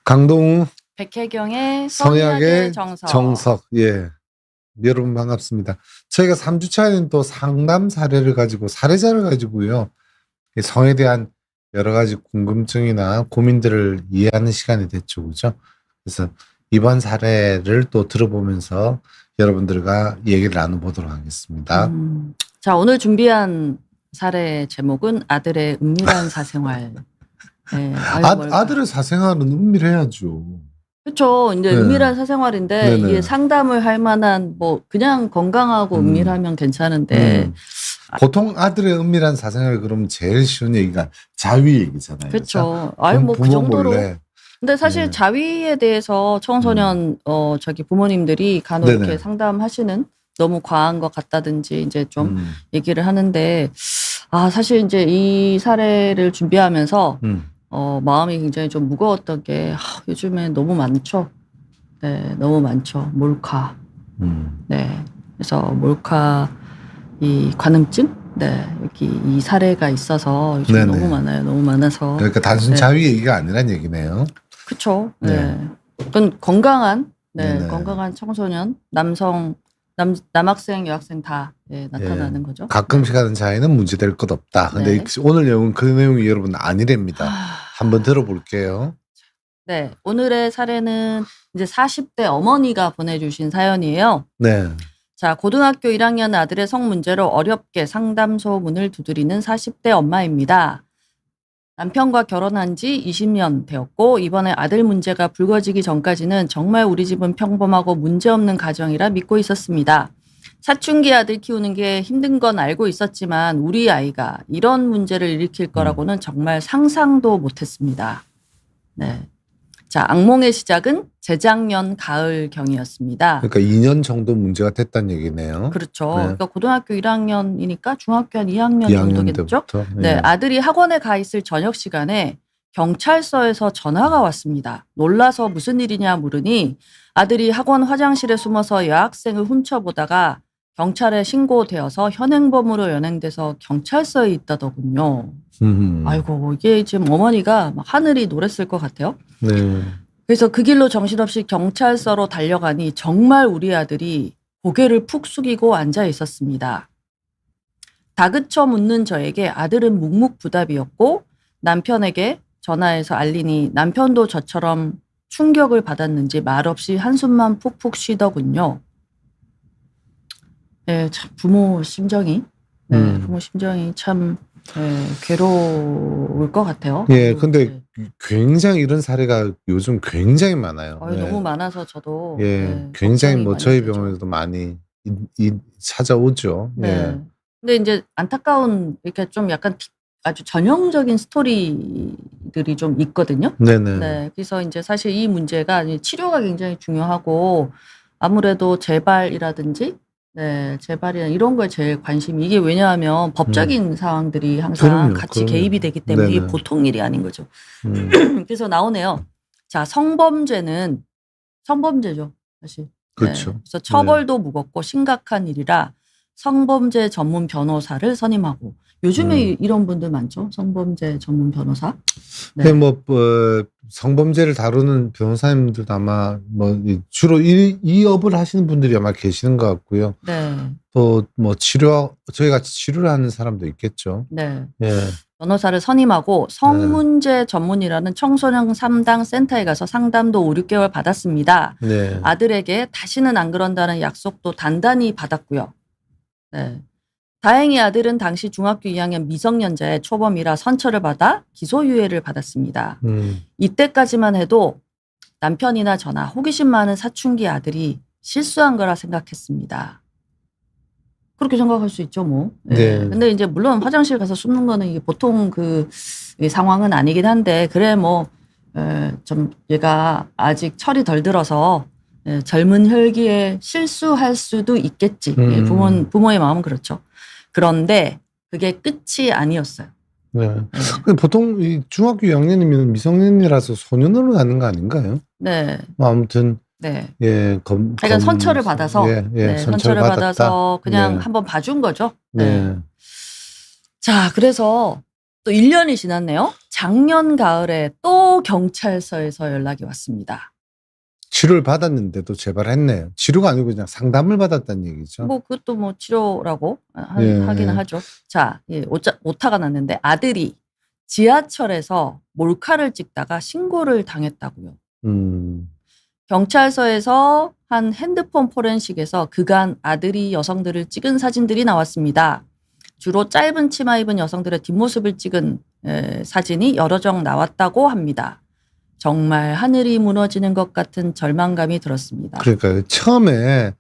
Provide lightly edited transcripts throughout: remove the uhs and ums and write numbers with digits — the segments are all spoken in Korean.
강동우, 백혜경의 성약의 정석. 정석. 예. 여러분 반갑습니다. 저희가 3주차에는 또 상담 사례를 가지고 사례자를 가지고요. 성에 대한 여러 가지 궁금증이나 고민들을 이해하는 시간이 됐죠. 그죠? 그래서 이번 사례를 또 들어보면서 여러분들과 얘기를 나눠보도록 하겠습니다. 자, 오늘 준비한 사례 제목은 아들의 은밀한 사생활. 네, 아들의 사생활은 은밀해야죠. 그렇죠. 이제 네. 은밀한 사생활인데 네네. 이게 상담을 할 만한 뭐 그냥 건강하고 은밀하면 괜찮은데 보통 아들의 은밀한 사생활 그러면 제일 쉬운 얘기가 자위 얘기잖아요. 그렇죠. 아유 뭐 그 정도로. 몰래. 근데 사실 네. 자위에 대해서 청소년 저기 부모님들이 간혹 네네. 이렇게 상담하시는 너무 과한 것 같다든지 이제 좀 얘기를 하는데 사실 이제 이 사례를 준비하면서 마음이 굉장히 좀 무거웠던 게 요즘에 너무 많죠. 네, 너무 많죠. 몰카. 네, 그래서 몰카 이 관음증. 네, 여기 이 사례가 있어서 요즘 네네. 너무 많아요. 너무 많아서. 그러니까 단순 자위 얘기가 아니란 얘기네요. 그렇죠. 네. 네. 그건 건강한 네네. 건강한 청소년, 남학생, 여학생 다 나타나는 거죠. 가끔씩 하는 자위는 문제될 것 없다. 근데 네. 오늘 내용은 그 내용이 여러분 아니랍니다. 한번 들어볼게요. 네, 오늘의 사례는 이제 40대 어머니가 보내주신 사연이에요. 네. 자, 고등학교 1학년 아들의 성 문제로 어렵게 상담소 문을 두드리는 40대 엄마입니다. 남편과 결혼한 지 20년 되었고 이번에 아들 문제가 불거지기 전까지는 정말 우리 집은 평범하고 문제없는 가정이라 믿고 있었습니다. 사춘기 아들 키우는 게 힘든 건 알고 있었지만 우리 아이가 이런 문제를 일으킬 거라고는 정말 상상도 못했습니다. 네. 자, 악몽의 시작은 재작년 가을경이었습니다. 그러니까 2년 정도 문제가 됐다는 얘기네요. 그렇죠. 네. 그러니까 고등학교 1학년이니까 중학교 한 2학년 정도겠죠. 때부터? 네, 아들이 학원에 가 있을 저녁 시간에 경찰서에서 전화가 왔습니다. 놀라서 무슨 일이냐 물으니 아들이 학원 화장실에 숨어서 여학생을 훔쳐보다가 경찰에 신고되어서 현행범으로 연행돼서 경찰서에 있다더군요. 아이고, 이게 지금 어머니가 막 하늘이 노랬을 것 같아요. 네. 그래서 그 길로 정신없이 경찰서로 달려가니 정말 우리 아들이 고개를 푹 숙이고 앉아 있었습니다. 다그쳐 묻는 저에게 아들은 묵묵부답이었고 남편에게 전화해서 알리니 남편도 저처럼 충격을 받았는지 말없이 한숨만 푹푹 쉬더군요. 네, 참 부모 심정이 참 괴로울 것 같아요. 예, 근데 굉장히 이런 사례가 요즘 굉장히 많아요. 너무 많아서 저도 굉장히 뭐 걱정이 저희 많이 되죠. 병원에도 많이 찾아오죠. 네. 예. 근데 이제 안타까운 이렇게 좀 약간 아주 전형적인 스토리들이 좀 있거든요. 네네. 네. 그래서 이제 사실 이 문제가 치료가 굉장히 중요하고 아무래도 재발이라든지 재발이나 이런 거에 제일 관심이 이게 왜냐하면 법적인 상황들이 항상 같이 개입이 되기 때문에 이게 보통 일이 아닌 거죠. 그래서 나오네요. 자, 성범죄는 성범죄죠, 사실. 그렇죠. 네. 그래서 처벌도 무겁고 심각한 일이라 성범죄 전문 변호사를 선임하고 요즘에 이런 분들 많죠. 성범죄 전문 변호사. 네. 뭐 성범죄를 다루는 변호사님들도 아마 뭐 주로 이 업을 하시는 분들이 아마 계시는 것 같고요. 네. 또 뭐 저희 같이 치료를 하는 사람도 있겠죠. 네. 예. 변호사를 선임하고 성문제 전문이라는 청소년 3당 센터에 가서 상담도 5, 6개월 받았습니다. 네. 아들에게 다시는 안 그런다는 약속도 단단히 받았고요. 네. 다행히 아들은 당시 중학교 2학년 미성년자의 초범이라 선처를 받아 기소유예를 받았습니다. 이때까지만 해도 남편이나 저나 호기심 많은 사춘기 아들이 실수한 거라 생각했습니다. 그렇게 생각할 수 있죠, 뭐. 네. 근데 이제 물론 화장실 가서 숨는 거는 이게 보통 그 상황은 아니긴 한데 그래 뭐 좀 얘가 아직 철이 덜 들어서 젊은 혈기에 실수할 수도 있겠지. 부모의 마음은 그렇죠. 그런데 그게 끝이 아니었어요. 네. 보통 이 중학교 2학년이면 미성년이라서 소년으로 가는 거 아닌가요? 네. 뭐 아무튼 네. 그러니까 선처를 받아서 선처를 받아서 그냥 한번 봐준 거죠. 네. 자, 그래서 또 1년이 지났네요. 작년 가을에 또 경찰서에서 연락이 왔습니다. 치료를 받았는데도 재발했네요. 치료가 아니고 그냥 상담을 받았다는 얘기죠. 뭐 그것도 뭐 치료라고 예. 하기는 하죠. 자, 오타가 났는데 아들이 지하철에서 몰카를 찍다가 신고를 당했다고요. 경찰서에서 한 핸드폰 포렌식에서 그간 아들이 여성들을 찍은 사진들이 나왔습니다. 주로 짧은 치마 입은 여성들의 뒷모습을 찍은 사진이 여러 장 나왔다고 합니다. 정말 하늘이 무너지는 것 같은 절망감이 들었습니다. 그러니까요. 처음에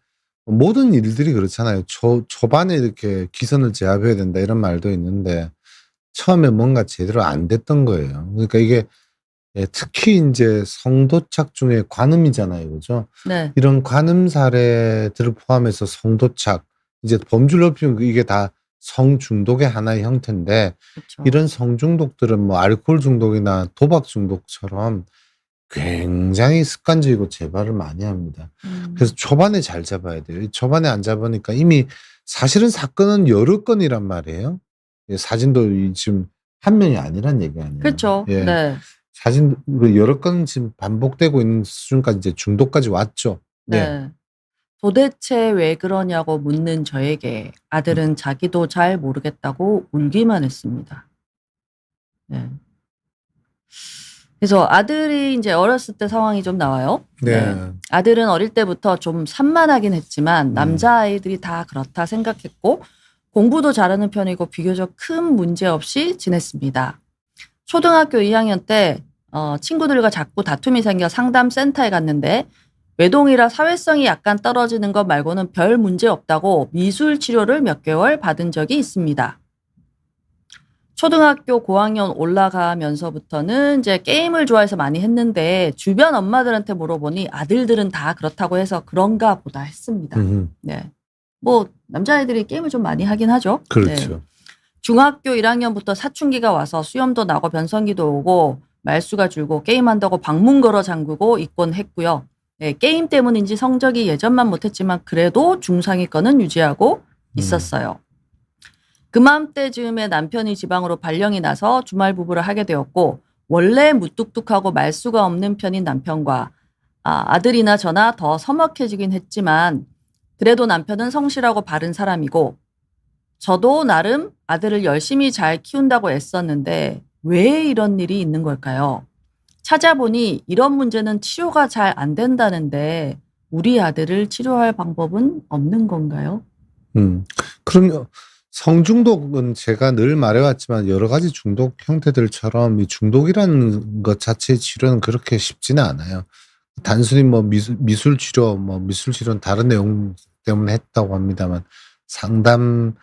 모든 일들이 그렇잖아요. 초반에 이렇게 기선을 제압해야 된다 이런 말도 있는데 처음에 뭔가 제대로 안 됐던 거예요. 그러니까 이게 특히 이제 성도착 중에 관음이잖아요. 그죠? 네. 이런 관음 사례들을 포함해서 성도착, 이제 범주를 넓히면 이게 다 성중독의 하나의 형태인데 그렇죠. 이런 성중독들은 뭐 알코올 중독이나 도박 중독처럼 굉장히 습관적이고 재발을 많이 합니다. 그래서 초반에 잘 잡아야 돼요. 초반에 안 잡으니까 이미 사실은 사건은 여러 건이란 말이에요. 사진도 지금 한 명이 아니란 얘기 아니에요. 그렇죠. 예. 네. 사진 여러 건 지금 반복되고 있는 수준까지 이제 중독까지 왔죠. 네. 도대체 왜 그러냐고 묻는 저에게 아들은 자기도 잘 모르겠다고 울기만 했습니다. 네. 그래서 아들이 이제 어렸을 때 상황이 좀 나와요. 네. 아들은 어릴 때부터 좀 산만하긴 했지만 남자아이들이 다 그렇다 생각했고 공부도 잘하는 편이고 비교적 큰 문제 없이 지냈습니다. 초등학교 2학년 때 친구들과 자꾸 다툼이 생겨 상담센터에 갔는데 외동이라 사회성이 약간 떨어지는 것 말고는 별 문제 없다고 미술 치료를 몇 개월 받은 적이 있습니다. 초등학교 고학년 올라가면서부터는 이제 게임을 좋아해서 많이 했는데 주변 엄마들한테 물어보니 아들들은 다 그렇다고 해서 그런가 보다 했습니다. 네. 뭐 남자아이들이 게임을 좀 많이 하긴 하죠. 그렇죠. 네. 중학교 1학년부터 사춘기가 와서 수염도 나고 변성기도 오고 말수가 줄고 게임한다고 방문 걸어 잠그고 있곤 했고요. 네, 게임 때문인지 성적이 예전만 못했지만 그래도 중상위권은 유지하고 있었어요. 그맘때쯤에 남편이 지방으로 발령이 나서 주말 부부를 하게 되었고 원래 무뚝뚝하고 말수가 없는 편인 남편과 아들이나 저나 더 서먹해지긴 했지만 그래도 남편은 성실하고 바른 사람이고 저도 나름 아들을 열심히 잘 키운다고 애썼는데 왜 이런 일이 있는 걸까요? 찾아보니 이런 문제는 치료가 잘 안 된다는데 우리 아들을 치료할 방법은 없는 건가요? 그럼요. 성중독은 제가 늘 말해왔지만 여러 가지 중독 형태들처럼 이 중독이라는 것 자체의 치료는 그렇게 쉽지는 않아요. 단순히 뭐 미술 치료, 뭐 미술 치료는 다른 내용 때문에 했다고 합니다만 상담센터에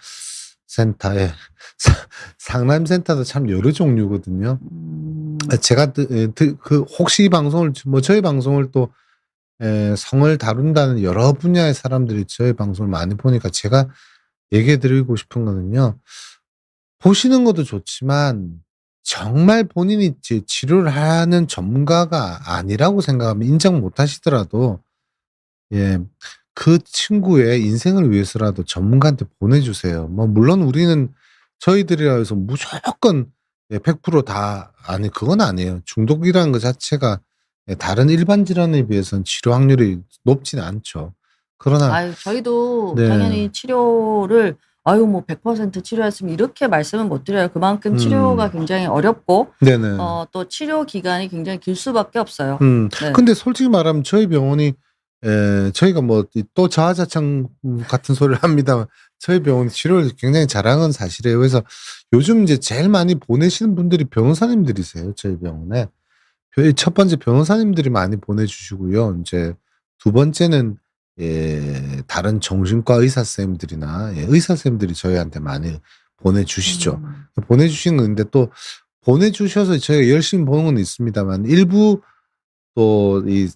상담센터도 참 여러 종류거든요. 제가 혹시 이 방송을 뭐 저희 방송을 또 성을 다룬다는 여러 분야의 사람들이 저희 방송을 많이 보니까 제가 얘기해 드리고 싶은 거는요. 보시는 것도 좋지만 정말 본인이 치료를 하는 전문가가 아니라고 생각하면 인정 못 하시더라도 그 친구의 인생을 위해서라도 전문가한테 보내주세요. 뭐 물론 우리는 저희들이라 해서 무조건 100% 아니 그건 아니에요. 중독이라는 것 자체가 다른 일반 질환에 비해서는 치료 확률이 높지는 않죠. 그러나 저희도 네. 당연히 치료를 뭐 100% 치료했으면 이렇게 말씀은 못 드려요. 그만큼 치료가 굉장히 어렵고 네네. 또 치료 기간이 굉장히 길 수밖에 없어요. 네. 근데 솔직히 말하면 저희 병원이 저희가 뭐 또 자화자찬 같은 소리를 합니다만 저희 병원이 치료를 굉장히 잘하는 건 사실이에요. 그래서 요즘 이제 제일 많이 보내시는 분들이 변호사님들이세요. 저희 병원에. 첫 번째 변호사님들이 많이 보내주시고요. 이제 두 번째는 다른 정신과 의사 선생님들이나 의사 선생님들이 저희한테 많이 보내주시죠. 보내주신 건데 또 보내주셔서 저희가 열심히 보는 건 있습니다만 일부 또 이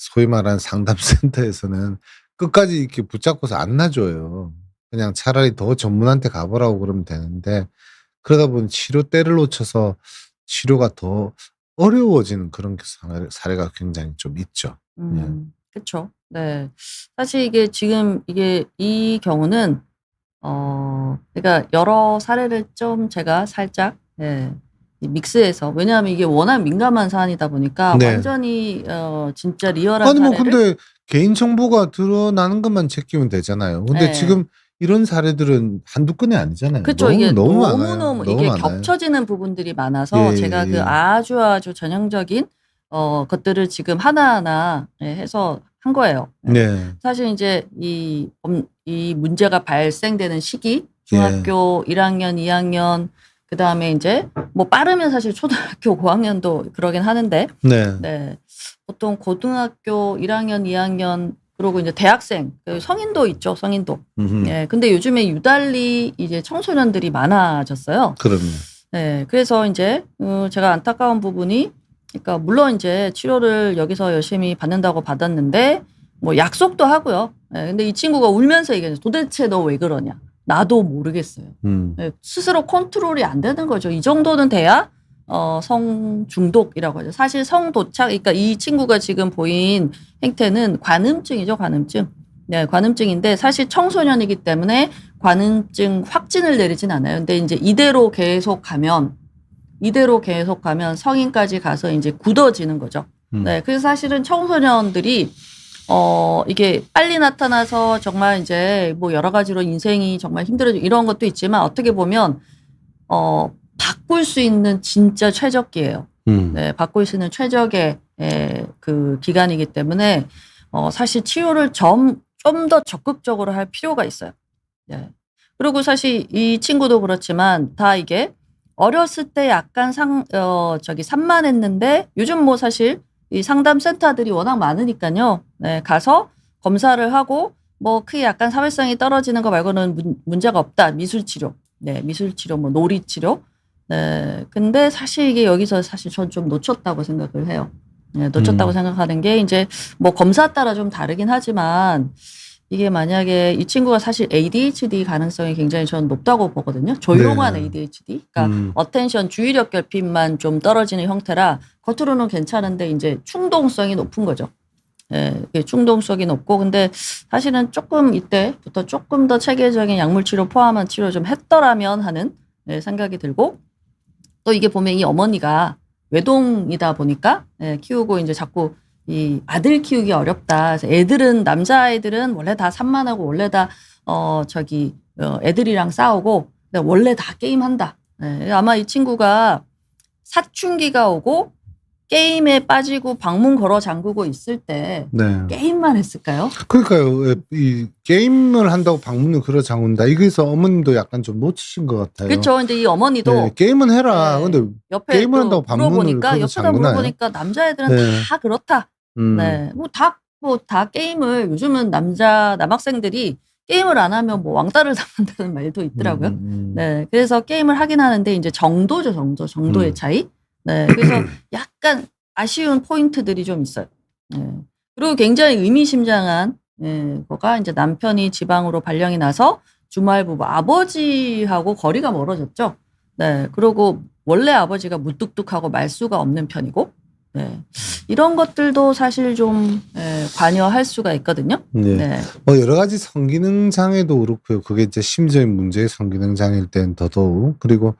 소위 말하는 상담센터에서는 끝까지 이렇게 붙잡고서 안 놔줘요. 그냥 차라리 더 전문한테 가보라고 그러면 되는데 그러다 보니 치료대를 놓쳐서 치료가 더 어려워지는 그런 사례가 굉장히 좀 있죠. 그렇죠. 네. 사실 이게 지금 이 경우는 그러니까 여러 사례를 좀 제가 살짝 이 믹스해서 왜냐하면 이게 워낙 민감한 사안이다 보니까 네. 완전히 진짜 리얼한 아니 뭐 사례를 근데 개인 정보가 드러나는 것만 제끼면 되잖아요. 근데 예. 지금 이런 사례들은 한두 건이 아니잖아요. 그쵸. 이게 너무 많아요. 너무너무 너무 이게 많아요. 겹쳐지는 부분들이 많아서 예, 제가 그 예. 아주 전형적인 것들을 지금 하나하나 해서 한 거예요. 네. 사실 이제 이 문제가 발생되는 시기 예. 중학교 1학년, 2학년 그다음에 이제 뭐 빠르면 사실 초등학교 고학년도 그러긴 하는데 네. 네. 보통 고등학교 1학년, 2학년 그리고 이제 대학생, 성인도 있죠, 성인도. 예. 근데 요즘에 유달리 이제 청소년들이 많아졌어요. 그럼요. 네. 그래서 이제 제가 안타까운 부분이 그러니까 물론 이제 치료를 여기서 열심히 받는다고 받았는데 뭐 약속도 하고요. 예. 근데 이 친구가 울면서 얘기해요. 도대체 너 왜 그러냐? 나도 모르겠어요. 예. 스스로 컨트롤이 안 되는 거죠. 이 정도는 돼야 성 중독이라고 하죠. 사실 성 도착, 그러니까 이 친구가 지금 보인 행태는 관음증이죠, 관음증. 네, 관음증인데 사실 청소년이기 때문에 관음증 확진을 내리진 않아요. 근데 이제 이대로 계속 가면 성인까지 가서 이제 굳어지는 거죠. 네, 그래서 사실은 청소년들이 이게 빨리 나타나서 정말 이제 뭐 여러 가지로 인생이 정말 힘들어지고 이런 것도 있지만 어떻게 보면 바꿀 수 있는 진짜 최적기예요. 네, 바꿀 수 있는 최적의 그 기간이기 때문에 사실 치료를 좀 더 적극적으로 할 필요가 있어요. 네. 그리고 사실 이 친구도 그렇지만 다 이게 어렸을 때 약간 산만했는데 요즘 뭐 사실 이 상담 센터들이 워낙 많으니까요. 네, 가서 검사를 하고 뭐 크게 약간 사회성이 떨어지는 거 말고는 문제가 없다. 미술치료. 네, 미술치료, 뭐 놀이치료. 네. 근데 사실 이게 여기서 사실 전 좀 놓쳤다고 생각을 해요. 네, 놓쳤다고 생각하는 게 이제 뭐 검사 따라 좀 다르긴 하지만 이게 만약에 이 친구가 사실 ADHD 가능성이 굉장히 저는 높다고 보거든요. 조용한 네. ADHD. 그러니까 어텐션 주의력 결핍만 좀 떨어지는 형태라 겉으로는 괜찮은데 이제 충동성이 높은 거죠. 예, 충동성이 높고 근데 사실은 조금 이때부터 조금 더 체계적인 약물 치료 포함한 치료 좀 했더라면 하는 생각이 들고 또 이게 보면 이 어머니가 외동이다 보니까 키우고 이제 자꾸 이 아들 키우기 어렵다. 그래서 남자아이들은 원래 다 산만하고 원래 다 애들이랑 싸우고 원래 다 게임한다. 아마 이 친구가 사춘기가 오고 게임에 빠지고 방문 걸어 잠그고 있을 때 네. 게임만 했을까요? 그러니까요. 이 게임을 한다고 방문을 걸어 잠근다. 이거에서 어머님도 약간 좀 놓치신 것 같아요. 그렇죠. 근데 이 어머니도 네, 게임은 해라. 근데 옆에 게임을 또 한다고 방문을 물어보니까 걸어 옆에다 잠그나요? 물어보니까 남자애들은 네. 다 그렇다. 네, 뭐 다 게임을 요즘은 남학생들이 게임을 안 하면 뭐 왕따를 당한다는 말도 있더라고요. 네, 그래서 게임을 하긴 하는데 이제 정도죠, 정도의 차이. 네, 그래서 약간 아쉬운 포인트들이 좀 있어요. 네. 그리고 굉장히 의미심장한 거가 이제 남편이 지방으로 발령이 나서 주말부부 아버지하고 거리가 멀어졌죠. 네, 그리고 원래 아버지가 무뚝뚝하고 말수가 없는 편이고, 네, 이런 것들도 사실 좀 관여할 수가 있거든요. 네. 네. 뭐 여러 가지 성기능 장애도 그렇고요. 그게 이제 심적인 문제의 성기능 장애일 땐 더더욱 그리고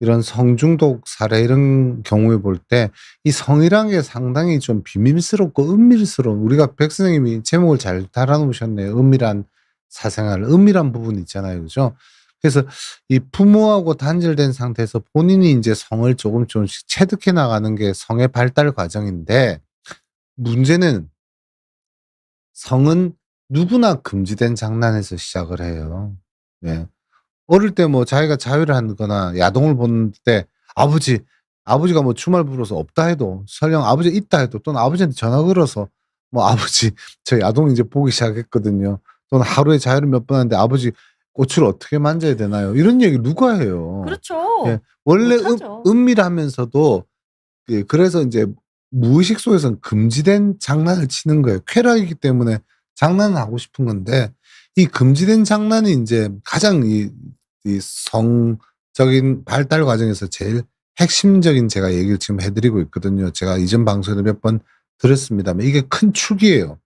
이런 성중독 사례 이런 경우에 볼 때 이 성이란 게 상당히 좀 비밀스럽고 은밀스러운 우리가 백 선생님이 제목을 잘 달아놓으셨네요. 은밀한 사생활, 은밀한 부분 있잖아요. 그죠? 그래서 이 부모하고 단절된 상태에서 본인이 이제 성을 조금씩 체득해 나가는 게 성의 발달 과정인데 문제는 성은 누구나 금지된 장난에서 시작을 해요. 예. 어릴 때 뭐 자기가 자위를 하거나 야동을 보는 때 아버지가 뭐 주말 부러서 없다 해도 설령 아버지 있다 해도 또는 아버지한테 전화 걸어서 뭐 "아버지 저 야동 이제 보기 시작했거든요." 또는 "하루에 자위를 몇 번 하는데 아버지 꼬치를 어떻게 만져야 되나요?" 이런 얘기 누가 해요. 그렇죠. 예. 원래 못하죠. 은밀하면서도 예 그래서 인제 무의식 속에서는 금지된 장난을 치는 거예요. 쾌락이기 때문에 장난을 하고 싶은 건데 이 금지된 장난이 인제 가장 이 성적인 발달 과정에서 제일 핵심적인 제가 얘기를 지금 해 드리고 있거든요. 제가 이전 방송에도 몇 번 드렸습니다만 이게 큰 축이에요.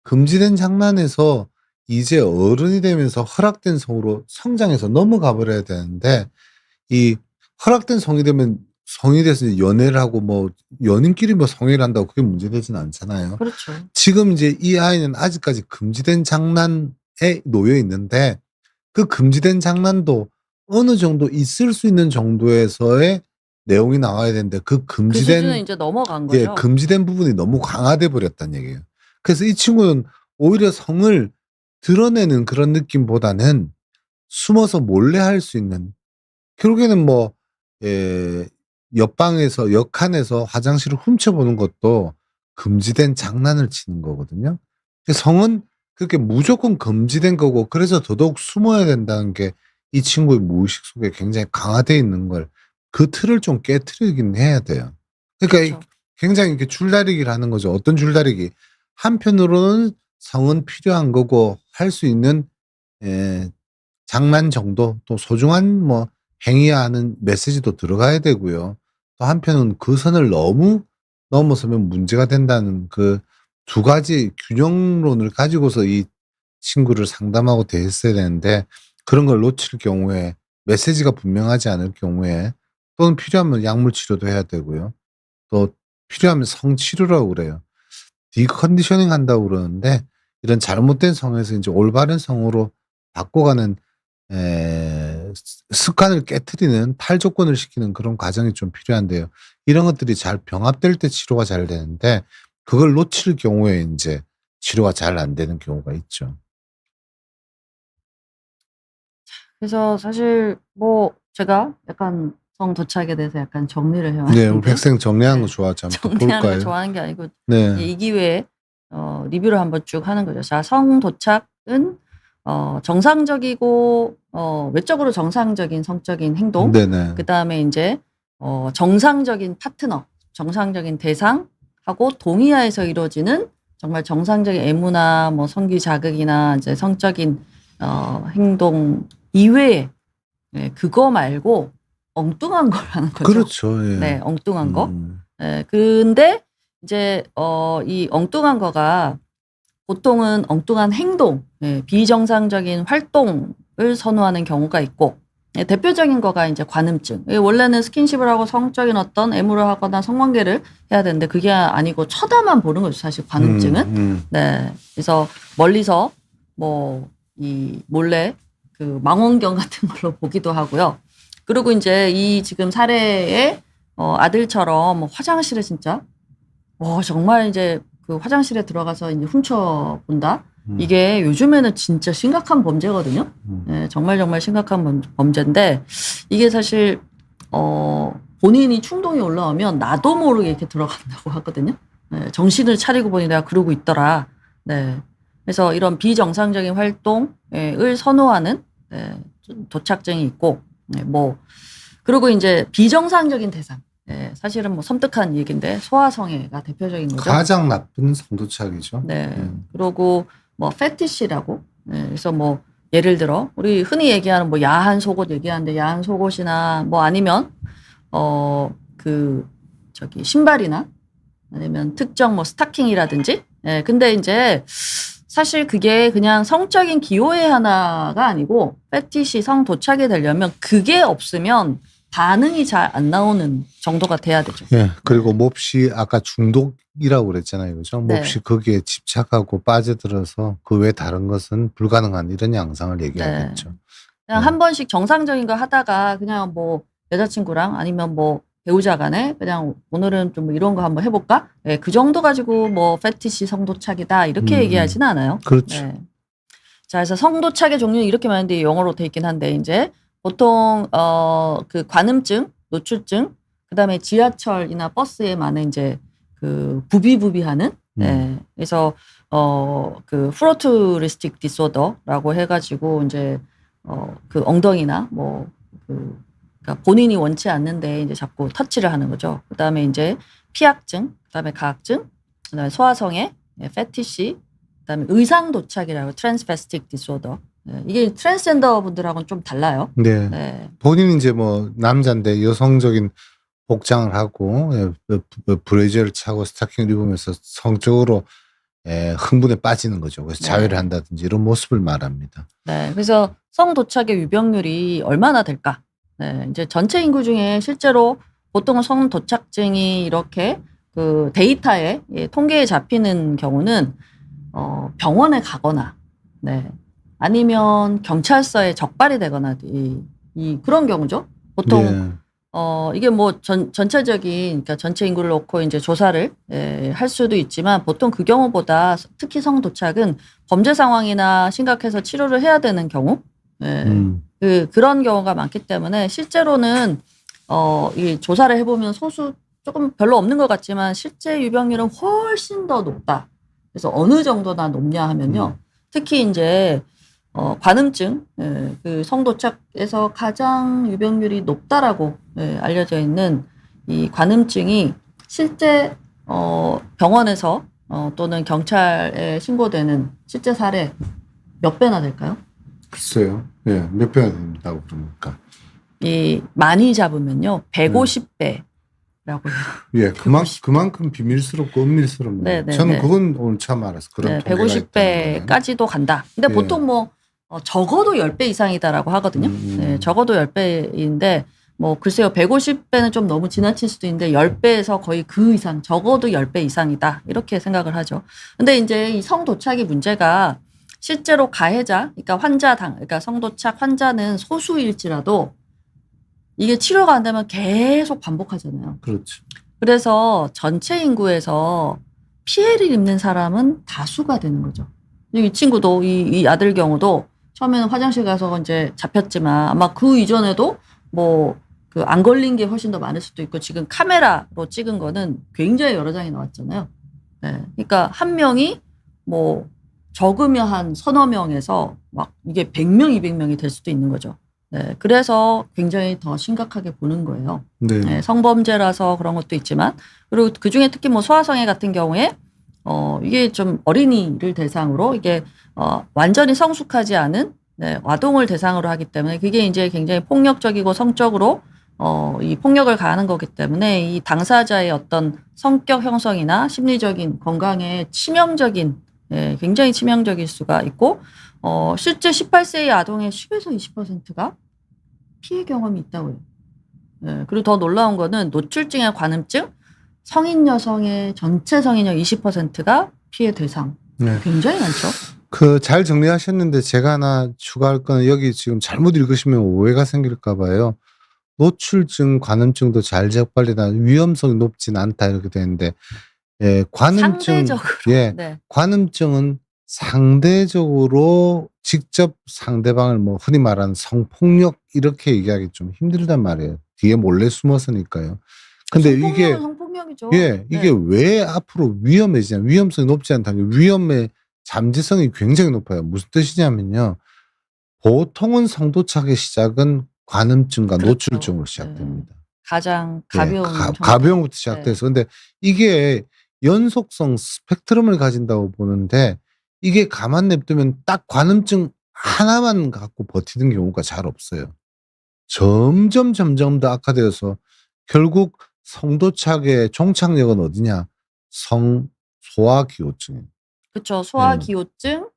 금지된 장난에서 이제 어른이 되면서 허락된 성으로 성장해서 넘어가 버려야 되는데 이 허락된 성이 되면 성인이 돼서 이제 연애를 하고 뭐 연인끼리 뭐 성애를 한다고 그게 문제되지는 않잖아요. 그렇죠. 지금 이제 이 아이는 아직까지 금지된 장난에 놓여 있는데 그 금지된 장난도 어느 정도 있을 수 있는 정도에서의 내용이 나와야 되는데 그 그 수준은 금지된 이제 넘어간 예, 거죠. 금지된 부분이 너무 강화돼 버렸다는 얘기예요. 그래서 이 친구는 오히려 성을 드러내는 그런 느낌보다는 숨어서 몰래 할 수 있는 결국에는 뭐 예, 옆방에서 옆칸에서 화장실을 훔쳐보는 것도 금지된 장난을 치는 거거든요. 성은 그렇게 무조건 금지된 거고 그래서 더더욱 숨어야 된다는 게 이 친구의 무의식 속에 굉장히 강화되어 있는 걸 그 틀을 좀 깨트리긴 해야 돼요. 그러니까 그렇죠. 굉장히 이렇게 줄다리기를 하는 거죠. 어떤 줄다리기? 한편으로는 성은 필요한 거고 할 수 있는 예, 장난 정도 또 소중한 뭐 행위야 하는 메시지도 들어가야 되고요. 또 한편은 그 선을 너무 넘어서면 문제가 된다는 그 두 가지 균형론을 가지고서 이 친구를 상담하고 대했어야 되는데 그런 걸 놓칠 경우에 메시지가 분명하지 않을 경우에 또는 필요하면 약물 치료도 해야 되고요. 또 필요하면 성치료라고 그래요. 디컨디셔닝 한다고 그러는데 이런 잘못된 성에서 이제 올바른 성으로 바꿔가는 습관을 깨트리는 탈조건을 시키는 그런 과정이 좀 필요한데요. 이런 것들이 잘 병합될 때 치료가 잘 되는데 그걸 놓칠 경우에 인제 치료가 잘 안 되는 경우가 있죠. 그래서 사실 뭐 제가 약간 성도착에 대해서 약간 정리를 해 네. 우리 왔는데 백생 정리하는 거 네. 좋아하죠. 한번 또 정리하는 거 볼까요? 좋아하는 게 아니고 네. 이 기회에 리뷰를 한번 쭉 하는 거죠. 자, 성도착은 정상적이고 외적으로 정상적인 성적인 행동, 네네. 그다음에 인제 정상적인 파트너, 정상적인 대상하고 동의하에서 이루어지는 정말 정상적인 애무나 뭐 성기 자극이나 이제 성적인 행동 이외에 예, 그거 말고 엉뚱한 걸 하는 거죠. 그렇죠. 예. 네, 엉뚱한 거. 음. 예, 근데 이제 이 엉뚱한 거가 보통은 엉뚱한 행동, 예, 비정상적인 활동을 선호하는 경우가 있고 예, 대표적인 거가 이제 관음증. 예, 원래는 스킨십을 하고 성적인 어떤 애무를 하거나 성관계를 해야 되는데 그게 아니고 쳐다만 보는 거죠. 사실 관음증은. 네, 그래서 멀리서 뭐 이 몰래 그 망원경 같은 걸로 보기도 하고요. 그리고 이제 이 지금 사례의 아들처럼 화장실에 진짜 정말 이제 그 화장실에 들어가서 이제 훔쳐 본다. 이게 요즘에는 진짜 심각한 범죄거든요. 예, 정말 정말 심각한 범죄인데 이게 사실 본인이 충동이 올라오면 나도 모르게 이렇게 들어간다고 하거든요. 예, 정신을 차리고 보니 내가 그러고 있더라. 네. 그래서 이런 비정상적인 활동을 선호하는 도착증이 있고 뭐 그리고 이제 비정상적인 대상. 네, 사실은 뭐 섬뜩한 얘기인데 소아성애가 대표적인 거죠. 가장 나쁜 성도착이죠. 네. 그리고 뭐 페티시라고. 네, 그래서 뭐 예를 들어 우리 흔히 얘기하는 뭐 야한 속옷 얘기하는데 야한 속옷이나 뭐 아니면 그 저기 신발이나 아니면 특정 뭐 스타킹이라든지. 네, 근데 이제 사실 그게 그냥 성적인 기호의 하나가 아니고 페티시 성도착이 되려면 그게 없으면 반응이 잘 안 나오는 정도가 돼야 되죠. 예. 그리고 몹시 아까 중독이라고 그랬잖아요. 그죠? 네. 몹시 거기에 집착하고 빠져들어서 그 외 다른 것은 불가능한 이런 양상을 얘기하겠죠. 그냥 한 번씩 정상적인 거 하다가 그냥 뭐 여자친구랑 아니면 뭐 배우자 간에 그냥 오늘은 좀 이런 거 한번 해볼까? 네, 그 정도 가지고 뭐 페티시 성도착이다 이렇게 얘기하지는 않아요. 그렇죠. 네. 자, 그래서 성도착의 종류는 이렇게 많은데 영어로 돼 있긴 한데 이제 보통 그 관음증, 노출증, 그다음에 지하철이나 버스에 많은 이제 그 부비부비하는 네. 그래서 그 프로투리스틱 디소더라고 해가지고 이제 그 엉덩이나 뭐 그러니까 본인이 원치 않는데 이제 자꾸 터치를 하는 거죠. 그다음에 이제 피약증, 그다음에 가학증, 그다음에 소아성애, 페티시, 그다음에 의상도착이라고 트랜스베스틱 디소더. 네, 이게 트랜스젠더 분들하고는 좀 달라요. 네. 네. 본인은 이제 뭐 남자인데 여성적인 복장을 하고 브레이저를 차고 스타킹을 입으면서 성적으로 흥분에 빠지는 거죠. 그래서 네. 자위를 한다든지 이런 모습을 말합니다. 네, 그래서 성도착의 유병률이 얼마나 될까? 네, 이제 전체 인구 중에 실제로 보통 성도착증이 이렇게 그 데이터에 통계에 잡히는 경우는 병원에 가거나 네. 아니면 경찰서에 적발이 되거나 그런 경우죠. 보통 예. 이게 뭐 전체적인 그러니까 전체 인구를 놓고 이제 조사를 할 수도 있지만 보통 그 경우보다 특히 성도착은 범죄 상황이나 심각해서 치료를 해야 되는 경우 그런 경우가 많기 때문에 실제로는 이 조사를 해보면 소수 조금 별로 없는 것 같지만 실제 유병률은 훨씬 더 높다. 그래서 어느 정도나 높냐 하면요. 특히 이제 관음증, 그 성도착에서 가장 유병률이 높다라고 알려져 있는 이 관음증이 실제 병원에서 또는 경찰에 신고되는 실제 사례 몇 배나 될까요? 글쎄요. 예, 몇 배나 된다고 그러니까. 이 많이 잡으면요, 150배라고 해요. 예, 그만큼 비밀스럽고 은밀스럽네요. 네네네. 저는 그건 오늘 처음 알았어요. 그런 통계가 있다는 150배까지도 간다. 근데 예. 보통 뭐 적어도 10배 이상이다라고 하거든요. 네, 적어도 10배인데 뭐 글쎄요 150배는 좀 너무 지나칠 수도 있는데 10배에서 거의 그 이상 적어도 10배 이상이다 이렇게 생각을 하죠. 근데 이제 이 성도착이 문제가 실제로 가해자 그러니까 그러니까 성도착 환자는 소수일지라도 이게 치료가 안 되면 계속 반복하잖아요. 그렇죠. 그래서 전체 인구에서 피해를 입는 사람은 다수가 되는 거죠. 이 친구도 이 아들 경우도 처음에는 화장실 가서 이제 잡혔지만 아마 그 이전에도 뭐 그 안 걸린 게 훨씬 더 많을 수도 있고 지금 카메라로 찍은 거는 굉장히 여러 장이 나왔잖아요. 네. 그러니까 한 명이 뭐 적으면 한 서너 명에서 막 이게 100명, 200명이 될 수도 있는 거죠. 네. 그래서 굉장히 더 심각하게 보는 거예요. 네. 네. 성범죄라서 그런 것도 있지만 그리고 그 중에 특히 뭐 소아성애 같은 경우에 이게 좀 어린이를 대상으로 이게 완전히 성숙하지 않은 아동을 대상으로 하기 때문에 그게 이제 굉장히 폭력적이고 성적으로 이 폭력을 가하는 거기 때문에 이 당사자의 어떤 성격 형성이나 심리적인 건강에 치명적인 굉장히 치명적일 수가 있고 실제 18세의 아동의 10에서 20%가 피해 경험이 있다고 해요. 네, 그리고 더 놀라운 거는 노출증의 관음증 성인 여성의 전체 성인의 20%가 피해 대상. 네. 굉장히 많죠. 잘 정리하셨는데 제가 하나 추가할 거는 여기 지금 잘못 읽으시면 오해가 생길까 봐요. 노출증, 관음증도 잘 적발되다 위험성이 높진 않다 이렇게 되는데 관음증 상대적으로. 네. 관음증은 상대적으로 직접 상대방을 뭐 흔히 말하는 성폭력 이렇게 얘기하기 좀 힘들단 말이에요. 뒤에 몰래 숨어서니까요. 근데 이게 성폭력이죠. 이게 왜 앞으로 위험해지냐? 위험성이 높지 않다는 게 위험의 잠재성이 굉장히 높아요. 무슨 뜻이냐면요. 보통은 성도착의 시작은 관음증과 그렇죠. 노출증으로 시작됩니다. 가장 가벼운 가벼움부터 시작돼서 근데 이게 연속성 스펙트럼을 가진다고 보는데 이게 가만 냅두면 딱 관음증 하나만 갖고 버티는 경우가 잘 없어요. 점점 더 악화되어서 결국 성도착의 종착역은 어디냐? 소아기호증이에요. 그렇죠. 소아기호증,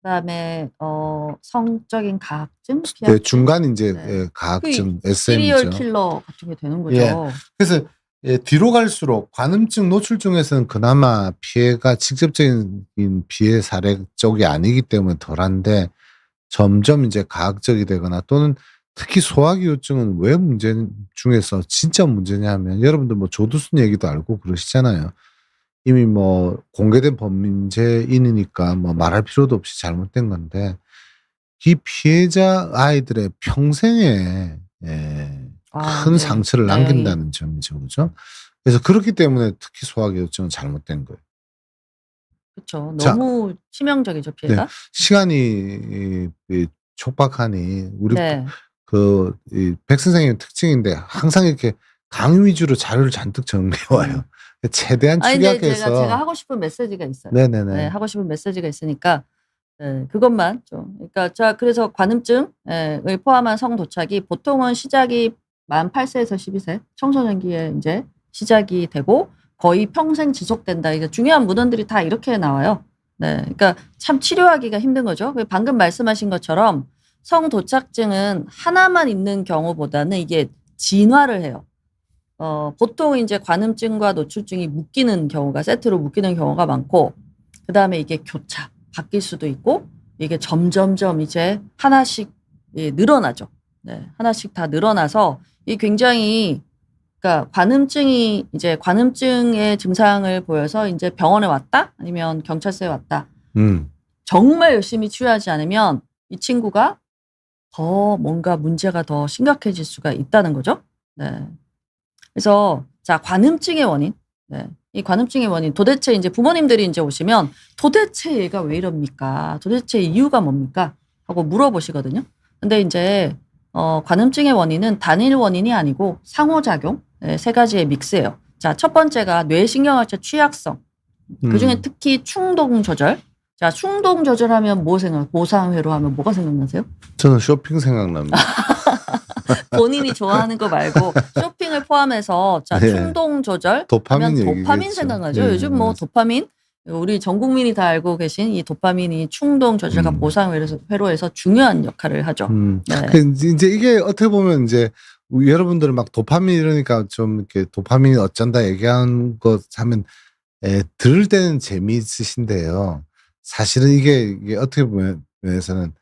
그다음에 성적인 가학증, 네, 중간 이제 네. 가학증, 시리얼 SM이죠. 킬러 같은 게 되는 거죠. 예. 그래서 뒤로 갈수록 관음증, 노출증에서는 그나마 피해가 직접적인 피해 사례 쪽이 아니기 때문에 덜한데 점점 이제 가학적이 되거나 또는 특히 소아기호증은 왜 문제 중에서 진짜 문제냐 하면 여러분들 뭐 조두순 얘기도 알고 그러시잖아요. 이미 뭐 공개된 범죄인이니까 뭐 말할 필요도 없이 잘못된 건데 이 피해자 아이들의 평생에 큰 상처를 남긴다는 점이죠. 그죠? 그래서 그렇기 때문에 특히 소아기호증은 잘못된 거예요. 그렇죠. 너무 치명적이죠, 피해가. 네. 시간이 촉박하니 우리 이 백 선생님의 특징인데 항상 이렇게 강의 위주로 자료를 잔뜩 정리해와요. 최대한 축약해서. 제가 하고 싶은 메시지가 있어요. 네네네. 네, 하고 싶은 메시지가 있으니까 그것만 좀. 그러니까 그래서 관음증을 포함한 성도착이 보통은 시작이 만 8세에서 12세 청소년기에 이제 시작이 되고 거의 평생 지속된다. 이게 중요한 문헌들이 다 이렇게 나와요. 네, 그러니까 참 치료하기가 힘든 거죠. 방금 말씀하신 것처럼 성도착증은 하나만 있는 경우보다는 이게 진화를 해요. 보통 이제 관음증과 노출증이 묶이는 경우가 세트로 묶이는 경우가 많고 그다음에 이게 교차 바뀔 수도 있고 이게 점점점 이제 하나씩 늘어나죠. 네, 하나씩 다 늘어나서 이 굉장히 그러니까 관음증이 이제 관음증의 증상을 보여서 이제 병원에 왔다 아니면 경찰서에 왔다. 정말 열심히 치료하지 않으면 이 친구가 더 뭔가 문제가 더 심각해질 수가 있다는 거죠. 네. 그래서 자 관음증의 원인, 네. 이 관음증의 원인 도대체 이제 부모님들이 이제 오시면 도대체 얘가 왜 이럽니까? 도대체 이유가 뭡니까? 하고 물어보시거든요. 근데 이제 관음증의 원인은 단일 원인이 아니고 상호작용 네, 세 가지의 믹스예요. 자, 첫 번째가 뇌신경학적 취약성. 그중에 특히 충동 조절. 자, 충동 조절하면 뭐 보상회로 하면 뭐가 생각나세요? 저는 쇼핑 생각납니다. 본인이 좋아하는 거 말고 쇼핑을 포함해서 자, 네. 충동 조절 도파민 하면 도파민 얘기겠죠. 생각나죠. 네, 요즘 뭐 맞아요. 도파민 우리 전 국민이 다 알고 계신 이 도파민이 충동 조절과 보상회로에서 중요한 역할을 하죠. 네. 그 이제 이게 어떻게 보면 이제 여러분들은 막 도파민 이러니까 좀 이렇게 도파민이 어쩐다 얘기하는 것 하면 들을 때는 재미있으신데요. 사실은 이게 어떻게 보면 면에서는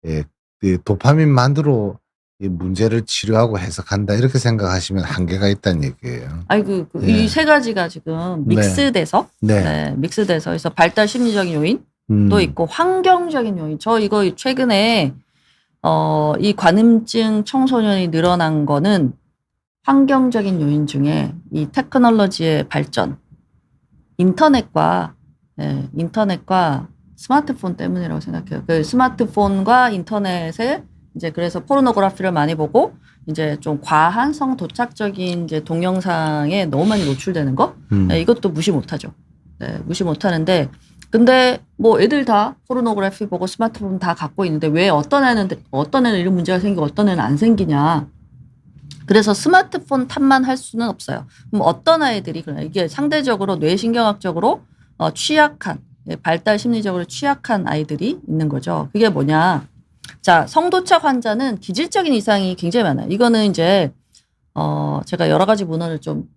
이 도파민만으로 이 문제를 치료하고 해석한다 이렇게 생각하시면 한계가 있다는 얘기예요. 아니 이 세 가지가 지금 믹스돼서 네. 믹스돼서 그래서 발달 심리적인 요인 또 있고 환경적인 요인. 저 이거 최근에 이 관음증 청소년이 늘어난 거는 환경적인 요인 중에 이 테크놀로지의 발전, 인터넷과 스마트폰 때문이라고 생각해요. 그 스마트폰과 인터넷에 이제 그래서 포르노그래피를 많이 보고 이제 좀 과한 성도착적인 이제 동영상에 너무 많이 노출되는 거 이것도 무시 못하죠. 네, 무시 못하는데 근데 뭐 애들 다 포르노그래피 보고 스마트폰 다 갖고 있는데 왜 어떤 애는 이런 문제가 생기고 어떤 애는 안 생기냐. 그래서 스마트폰 탓만 할 수는 없어요. 그럼 어떤 아이들이 이게 상대적으로 뇌신경학적으로 취약한 발달 심리적으로 취약한 아이들이 있는 거죠. 그게 뭐냐. 자, 성도착 환자는 기질적인 이상이 굉장히 많아요. 이거는 이제 제가 여러 가지 문헌을 좀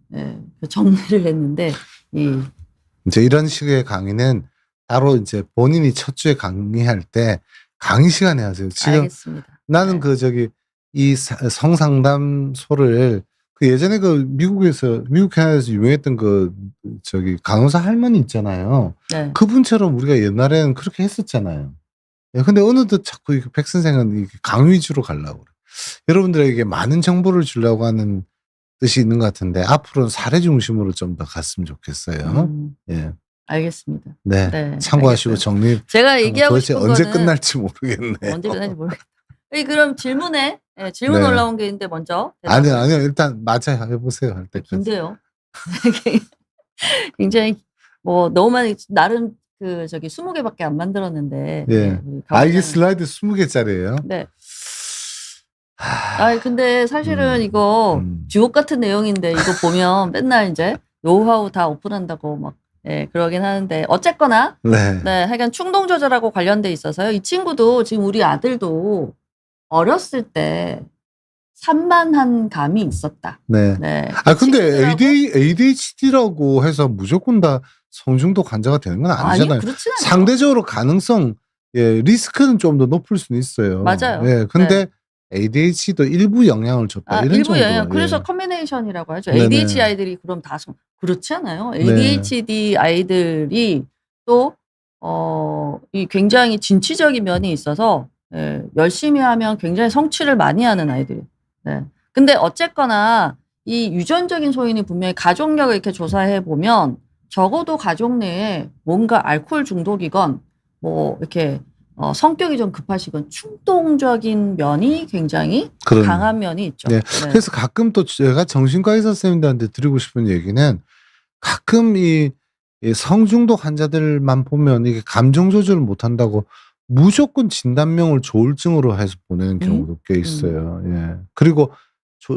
정리를 했는데 이제 이런 식의 강의는 따로 이제 본인이 첫 주에 강의할 때 강의 시간에 하세요. 지금 알겠습니다. 나는 이 성상담소를 예전에 미국 캐나다에서 유명했던 간호사 할머니 있잖아요. 네. 그분처럼 우리가 옛날에는 그렇게 했었잖아요. 근데 어느덧 자꾸 백 선생은 강의 위주로 가려고 그래. 여러분들에게 많은 정보를 주려고 하는 뜻이 있는 것 같은데 앞으로는 사례 중심으로 좀 더 갔으면 좋겠어요. 예. 알겠습니다. 네. 네, 참고하시고 알겠어요. 정리. 제가 얘기하고 도대체 싶은 언제 거는 끝날지 모르겠네. 언제 끝날지 모르겠다. 그럼 질문 네. 올라온 게 있는데 먼저 아니요. 일단 맞아요. 해보세요. 할 때까지. 긴데요. 굉장히 뭐 너무 많이 나름 20개밖에 안 만들었는데. 예. 이게 슬라이드 20개짜리예요. 네. 근데 사실은 이거 주옥 같은 내용인데 이거 보면 맨날 이제 노하우 다 오픈한다고 막 그러긴 하는데 어쨌거나 네, 하여간 충동 조절하고 관련돼 있어서요. 이 친구도 지금 우리 아들도 어렸을 때 산만한 감이 있었다. 네. 근데 ADHD라고 해서 무조건 다 성중독 환자가 되는 건 아니잖아요. 아니, 그렇진 않아요. 상대적으로 가능성, 리스크는 좀 더 높을 수는 있어요. 맞아요. 근데 ADHD도 일부 영향을 줬다. 이런 일부 정도. 영향. 그래서 컨비네이션이라고 하죠. 네네. ADHD 아이들이 그럼 다 그렇지 않아요. ADHD 아이들이 또 이 굉장히 진취적인 면이 있어서 열심히 하면 굉장히 성취를 많이 하는 아이들이에요. 네. 근데 어쨌거나 이 유전적인 소인이 분명히 가족력을 이렇게 조사해 보면 적어도 가족 내에 뭔가 알코올 중독이건 뭐 이렇게 성격이 좀 급하시건 충동적인 면이 굉장히 강한 면이 있죠. 네. 그래서 가끔 또 제가 정신과 의사 선생님들한테 드리고 싶은 얘기는 가끔 이 성중독 환자들만 보면 이게 감정 조절을 못한다고 무조건 진단명을 조울증으로 해서 보내는 경우도 꽤 있어요. 예. 그리고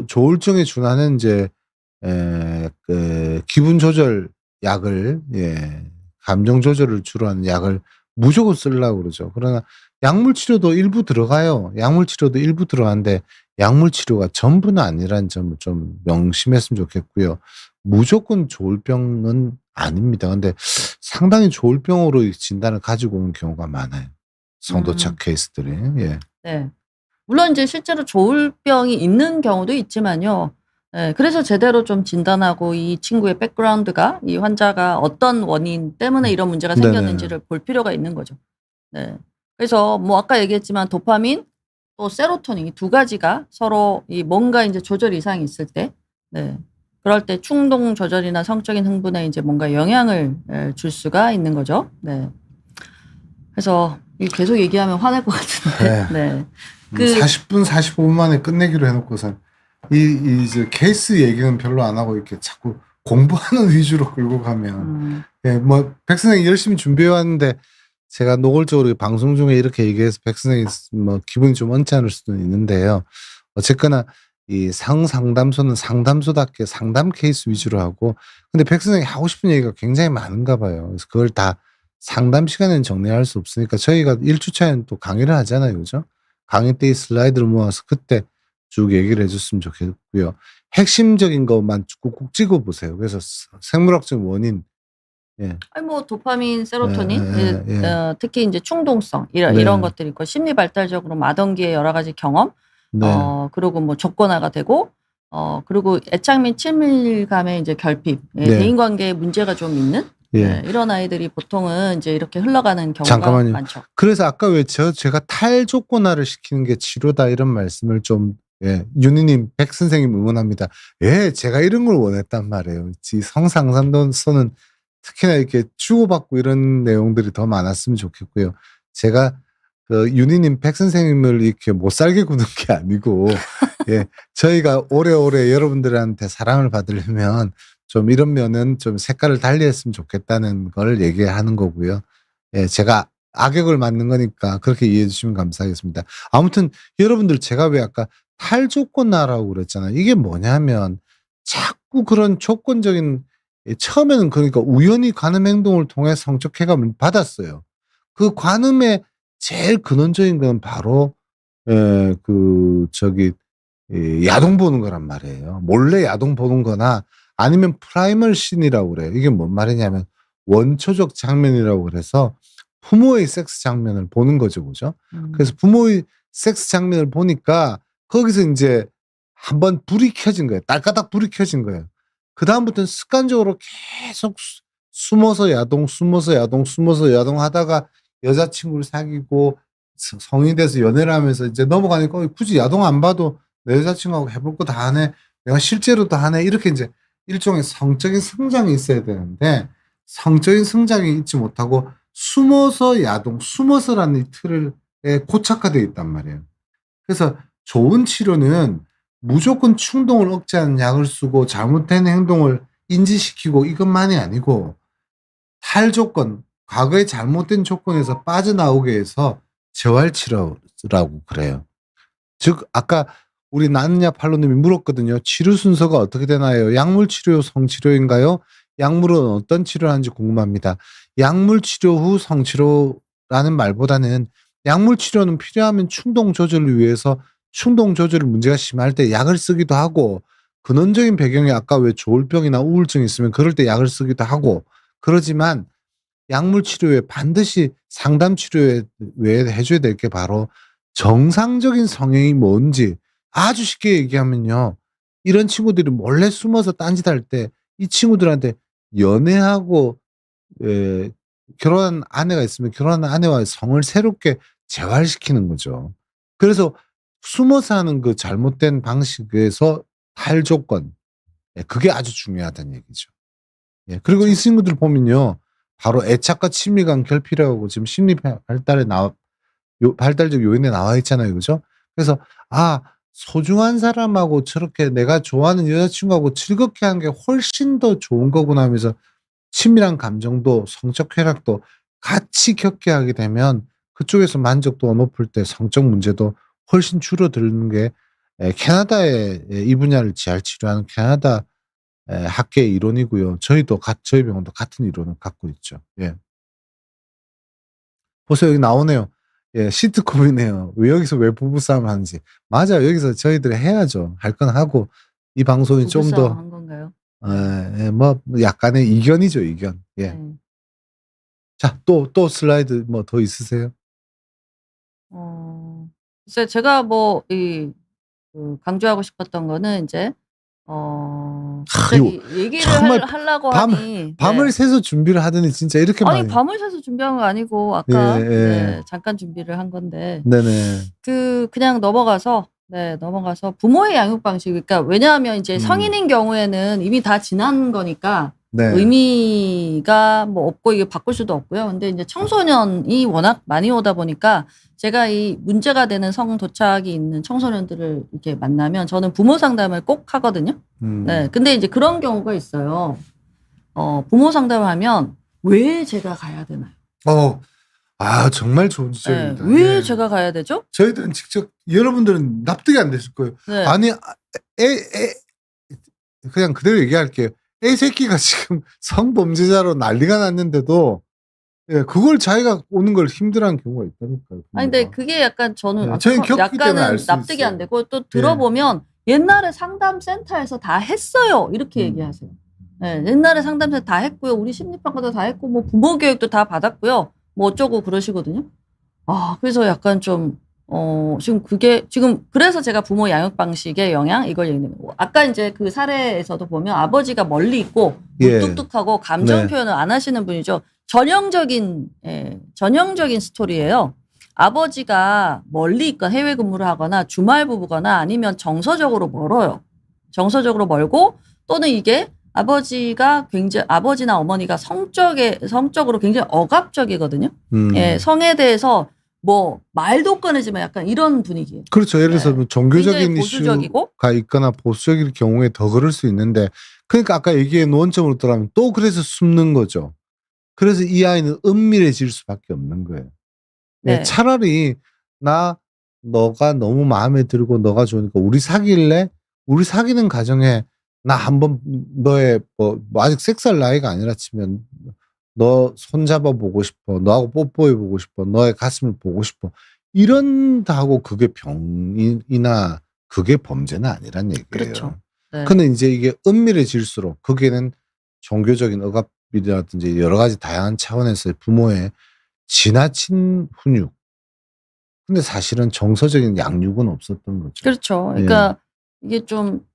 조울증에 준하는 이제 기분 조절 약을 감정 조절을 주로 하는 약을 무조건 쓰려고 그러죠. 그러나 약물 치료도 일부 들어가요. 약물 치료도 일부 들어가는데 약물 치료가 전부는 아니라는 점을 좀 명심했으면 좋겠고요. 무조건 조울병은 아닙니다. 근데 상당히 조울병으로 진단을 가지고 오는 경우가 많아요. 성도착 케이스들이. 예. 네. 물론 이제 실제로 조울병이 있는 경우도 있지만요. 예, 그래서 제대로 좀 진단하고 이 친구의 백그라운드가 이 환자가 어떤 원인 때문에 이런 문제가 네네. 생겼는지를 볼 필요가 있는 거죠. 네. 그래서 뭐 아까 얘기했지만 도파민 또 세로토닌 이 두 가지가 서로 이 뭔가 이제 조절 이상이 있을 때, 네. 그럴 때 충동 조절이나 성적인 흥분에 이제 뭔가 영향을 줄 수가 있는 거죠. 네. 그래서 이 계속 얘기하면 화낼 것 같은데. 네. 40분, 45분 만에 끝내기로 해놓고서 이제 케이스 얘기는 별로 안 하고 이렇게 자꾸 공부하는 위주로 끌고 가면 예, 뭐 백 선생님 열심히 준비해 왔는데 제가 노골적으로 방송 중에 이렇게 얘기해서 백 선생님 뭐 기분이 좀 언짢을 수도 있는데요. 어쨌거나 이 상담소는 상담소답게 상담 케이스 위주로 하고 근데 백 선생님이 하고 싶은 얘기가 굉장히 많은가 봐요. 그래서 그걸 다 상담 시간에는 정리할 수 없으니까 저희가 1주차에는 또 강의를 하잖아요. 그죠? 강의 때 이 슬라이드를 모아서 그때 쭉 얘기를 해줬으면 좋겠고요. 핵심적인 것만 꾹꾹 찍어보세요. 그래서 생물학적 원인, 예. 아니 뭐 도파민, 세로토닌, 예. 특히 이제 충동성 이런 네. 이런 것들이 있고 심리 발달적으로 마동기의 여러 가지 경험, 네. 그리고 뭐 조건화가 되고, 그리고 애착 및 친밀감의 이제 결핍, 네. 대인관계에 문제가 좀 있는 예. 이런 아이들이 보통은 이제 이렇게 흘러가는 경우가 잠깐만요. 많죠. 그래서 아까 왜 제가 탈조건화를 시키는 게 치료다 이런 말씀을 좀 예, 윤희님 백 선생님 응원합니다. 예, 제가 이런 걸 원했단 말이에요. 이 성상담소는 특히나 이렇게 주고받고 이런 내용들이 더 많았으면 좋겠고요. 제가 그 윤희님 백 선생님을 이렇게 못 살게 구는 게 아니고 예, 저희가 오래오래 여러분들한테 사랑을 받으려면 좀 이런 면은 좀 색깔을 달리했으면 좋겠다는 걸 얘기하는 거고요. 예, 제가 악역을 맡는 거니까 그렇게 이해해 주시면 감사하겠습니다. 아무튼 여러분들 제가 왜 아까 탈조건화라고 그랬잖아요. 이게 뭐냐면 자꾸 그런 조건적인 처음에는 그러니까 우연히 관음 행동을 통해 성적 쾌감을 받았어요. 그 관음의 제일 근원적인 건 바로 야동 보는 거란 말이에요. 몰래 야동 보는 거나 아니면 프라이멀 씬이라고 그래요. 이게 뭔 말이냐면 원초적 장면이라고 그래서 부모의 섹스 장면을 보는 거죠. 그죠? 그래서 부모의 섹스 장면을 보니까 거기서 이제 한번 불이 켜진 거예요. 딸까닥 불이 켜진 거예요. 그다음부터는 습관적으로 계속 숨어서 야동, 숨어서 야동, 숨어서 야동 하다가 여자친구를 사귀고 성인이 돼서 연애를 하면서 이제 넘어가니까 굳이 야동 안 봐도 내 여자친구하고 해볼 거 다 하네. 내가 실제로도 하네. 이렇게 이제 일종의 성적인 성장이 있어야 되는데 성적인 성장이 있지 못하고 숨어서 야동, 숨어서라는 이 틀에 고착화되어 있단 말이에요. 그래서 좋은 치료는 무조건 충동을 억제하는 약을 쓰고 잘못된 행동을 인지시키고 이것만이 아니고 탈조건, 과거의 잘못된 조건에서 빠져나오게 해서 재활치료라고 그래요. 즉 아까 우리 나느냐 팔로님이 물었거든요. 치료 순서가 어떻게 되나요? 약물치료, 성치료인가요? 약물은 어떤 치료를 하는지 궁금합니다. 약물치료 후 성치료라는 말보다는 약물치료는 필요하면 충동 조절을 위해서 충동 조절 문제가 심할 때 약을 쓰기도 하고 근원적인 배경이 아까 왜 조울병이나 우울증이 있으면 그럴 때 약을 쓰기도 하고 그러지만 약물 치료에 반드시 상담 치료에 외에 해줘야 될 게 바로 정상적인 성향이 뭔지 아주 쉽게 얘기하면요. 이런 친구들이 몰래 숨어서 딴짓할 때 이 친구들한테 연애하고 결혼한 아내가 있으면 결혼한 아내와의 성을 새롭게 재활시키는 거죠. 그래서 숨어서 하는 그 잘못된 방식에서 탈조건. 그게 아주 중요하다는 얘기죠. 예. 그리고 이 친구들 보면요. 바로 애착과 친밀감 결핍이라고 지금 심리 발달에 발달적 요인에 나와 있잖아요. 그죠? 그래서 소중한 사람하고 저렇게 내가 좋아하는 여자친구하고 즐겁게 하는 게 훨씬 더 좋은 거구나 하면서 친밀한 감정도 성적 쾌락도 같이 겪게 하게 되면 그쪽에서 만족도가 높을 때 성적 문제도 훨씬 줄어드는 게 캐나다의 이 분야를 재활 치료하는 캐나다 학계의 이론이고요. 저희 병원도 같은 이론을 갖고 있죠. 예. 보세요. 여기 나오네요. 예, 시트콤이네요. 왜 부부싸움 하는지. 맞아요. 여기서 저희들이 해야죠. 할 건 하고 이 방송이 좀 부부싸움 더 한 건가요? 뭐 약간의 이견이죠, 이견. 예. 네. 자, 또 슬라이드 뭐 더 있으세요? 글쎄 제가 뭐 강조하고 싶었던 거는 이제 갑자기 얘기를 정말 하려고 밤- 하니 밤을 네. 새서 준비를 하더니 진짜 이렇게 아니 많이. 밤을 새서 준비한 거 아니고 아까 예, 예. 네, 잠깐 준비를 한 건데 네네. 그냥 넘어가서 부모의 양육 방식 그러니까 왜냐하면 이제 음. 성인인 경우에는 이미 다 지난 거니까 네. 의미가 뭐 없고 이게 바꿀 수도 없고요. 근데 이제 청소년이 워낙 많이 오다 보니까 제가 이 문제가 되는 성 도착이 있는 청소년들을 이렇게 만나면 저는 부모 상담을 꼭 하거든요. 네. 근데 이제 그런 경우가 있어요. 부모 상담을 하면 왜 제가 가야 되나요? 정말 좋은 네. 지적입니다. 왜 예. 제가 가야 되죠? 저희들은 직접 여러분들은 납득이 안 되실 거예요. 네. 아니 그냥 그대로 얘기할게요. 애 새끼가 지금 성범죄자로 난리가 났는데도 예, 그걸 자기가 오는 걸 힘들어하는 경우가 있다니까요. 아니 근데 부모가. 그게 약간 저는 네, 저희는 겪기 때문에 약간은 알수 납득이 있어요. 안 되고 또 들어보면 옛날에 상담센터에서 다 했어요 이렇게 음. 얘기하세요. 네, 옛날에 상담센터 다 했고요. 우리 심리평가도 다 했고 뭐 부모 교육도 다 받았고요. 뭐 어쩌고 그러시거든요. 그래서 약간 좀 지금 그래서 제가 부모 양육 방식의 영향 이걸 얘기하는 거고 아까 이제 그 사례에서도 보면 아버지가 멀리 있고 예. 무뚝뚝하고 감정 네. 표현을 안 하시는 분이죠. 전형적인 스토리예요. 아버지가 멀리 있거나 해외 근무를 하거나 주말 부부거나 아니면 정서적으로 멀어요. 정서적으로 멀고 또는 이게 아버지나 어머니가 성적으로 굉장히 억압적이거든요. 예, 성에 대해서 뭐 말도 꺼내지만 약간 이런 분위기예요. 그렇죠. 예를 들어서 네. 뭐 종교적인 굉장히 보수적이고 이슈가 있거나 보수적일 경우에 더 그럴 수 있는데 그러니까 아까 얘기한 원점으로 돌아가면 또 그래서 숨는 거죠. 그래서 이 아이는 은밀해질 수밖에 없는 거예요. 예, 네. 차라리 너가 너무 마음에 들고 너가 좋으니까 우리 사귈래? 우리 사귀는 과정에 나 한번 너의 뭐 아직 섹스할 나이가 아니라 치면 너 손잡아 보고 싶어. 너하고 뽀뽀해 보고 싶어. 너의 가슴을 보고 싶어. 이런다 하고 그게 병이나 그게 범죄는 아니란 얘기예요. 그렇죠. 네. 근데 이제 이게 은밀해질수록 거기에는 종교적인 억압이라든지 여러 가지 다양한 차원에서 부모의 지나친 훈육. 근데 사실은 정서적인 양육은 없었던 거죠. 그렇죠. 그러니까 이게 좀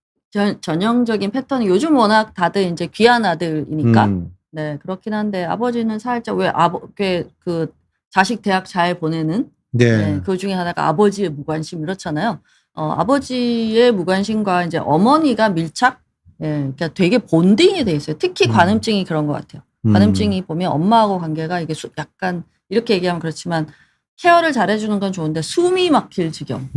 전형적인 패턴이 요즘 워낙 다들 이제 귀한 아들이니까 네 그렇긴 한데 아버지는 살짝 그 자식 대학 잘 보내는 네. 그 중에 하나가 아버지의 무관심 이렇잖아요. 아버지의 무관심과 이제 어머니가 밀착, 그러니까 되게 본딩이 돼 있어요. 특히 관음증이 그런 것 같아요. 관음증이 보면 엄마하고 관계가 이게 약간 이렇게 얘기하면 그렇지만 케어를 잘해주는 건 좋은데 숨이 막힐 지경.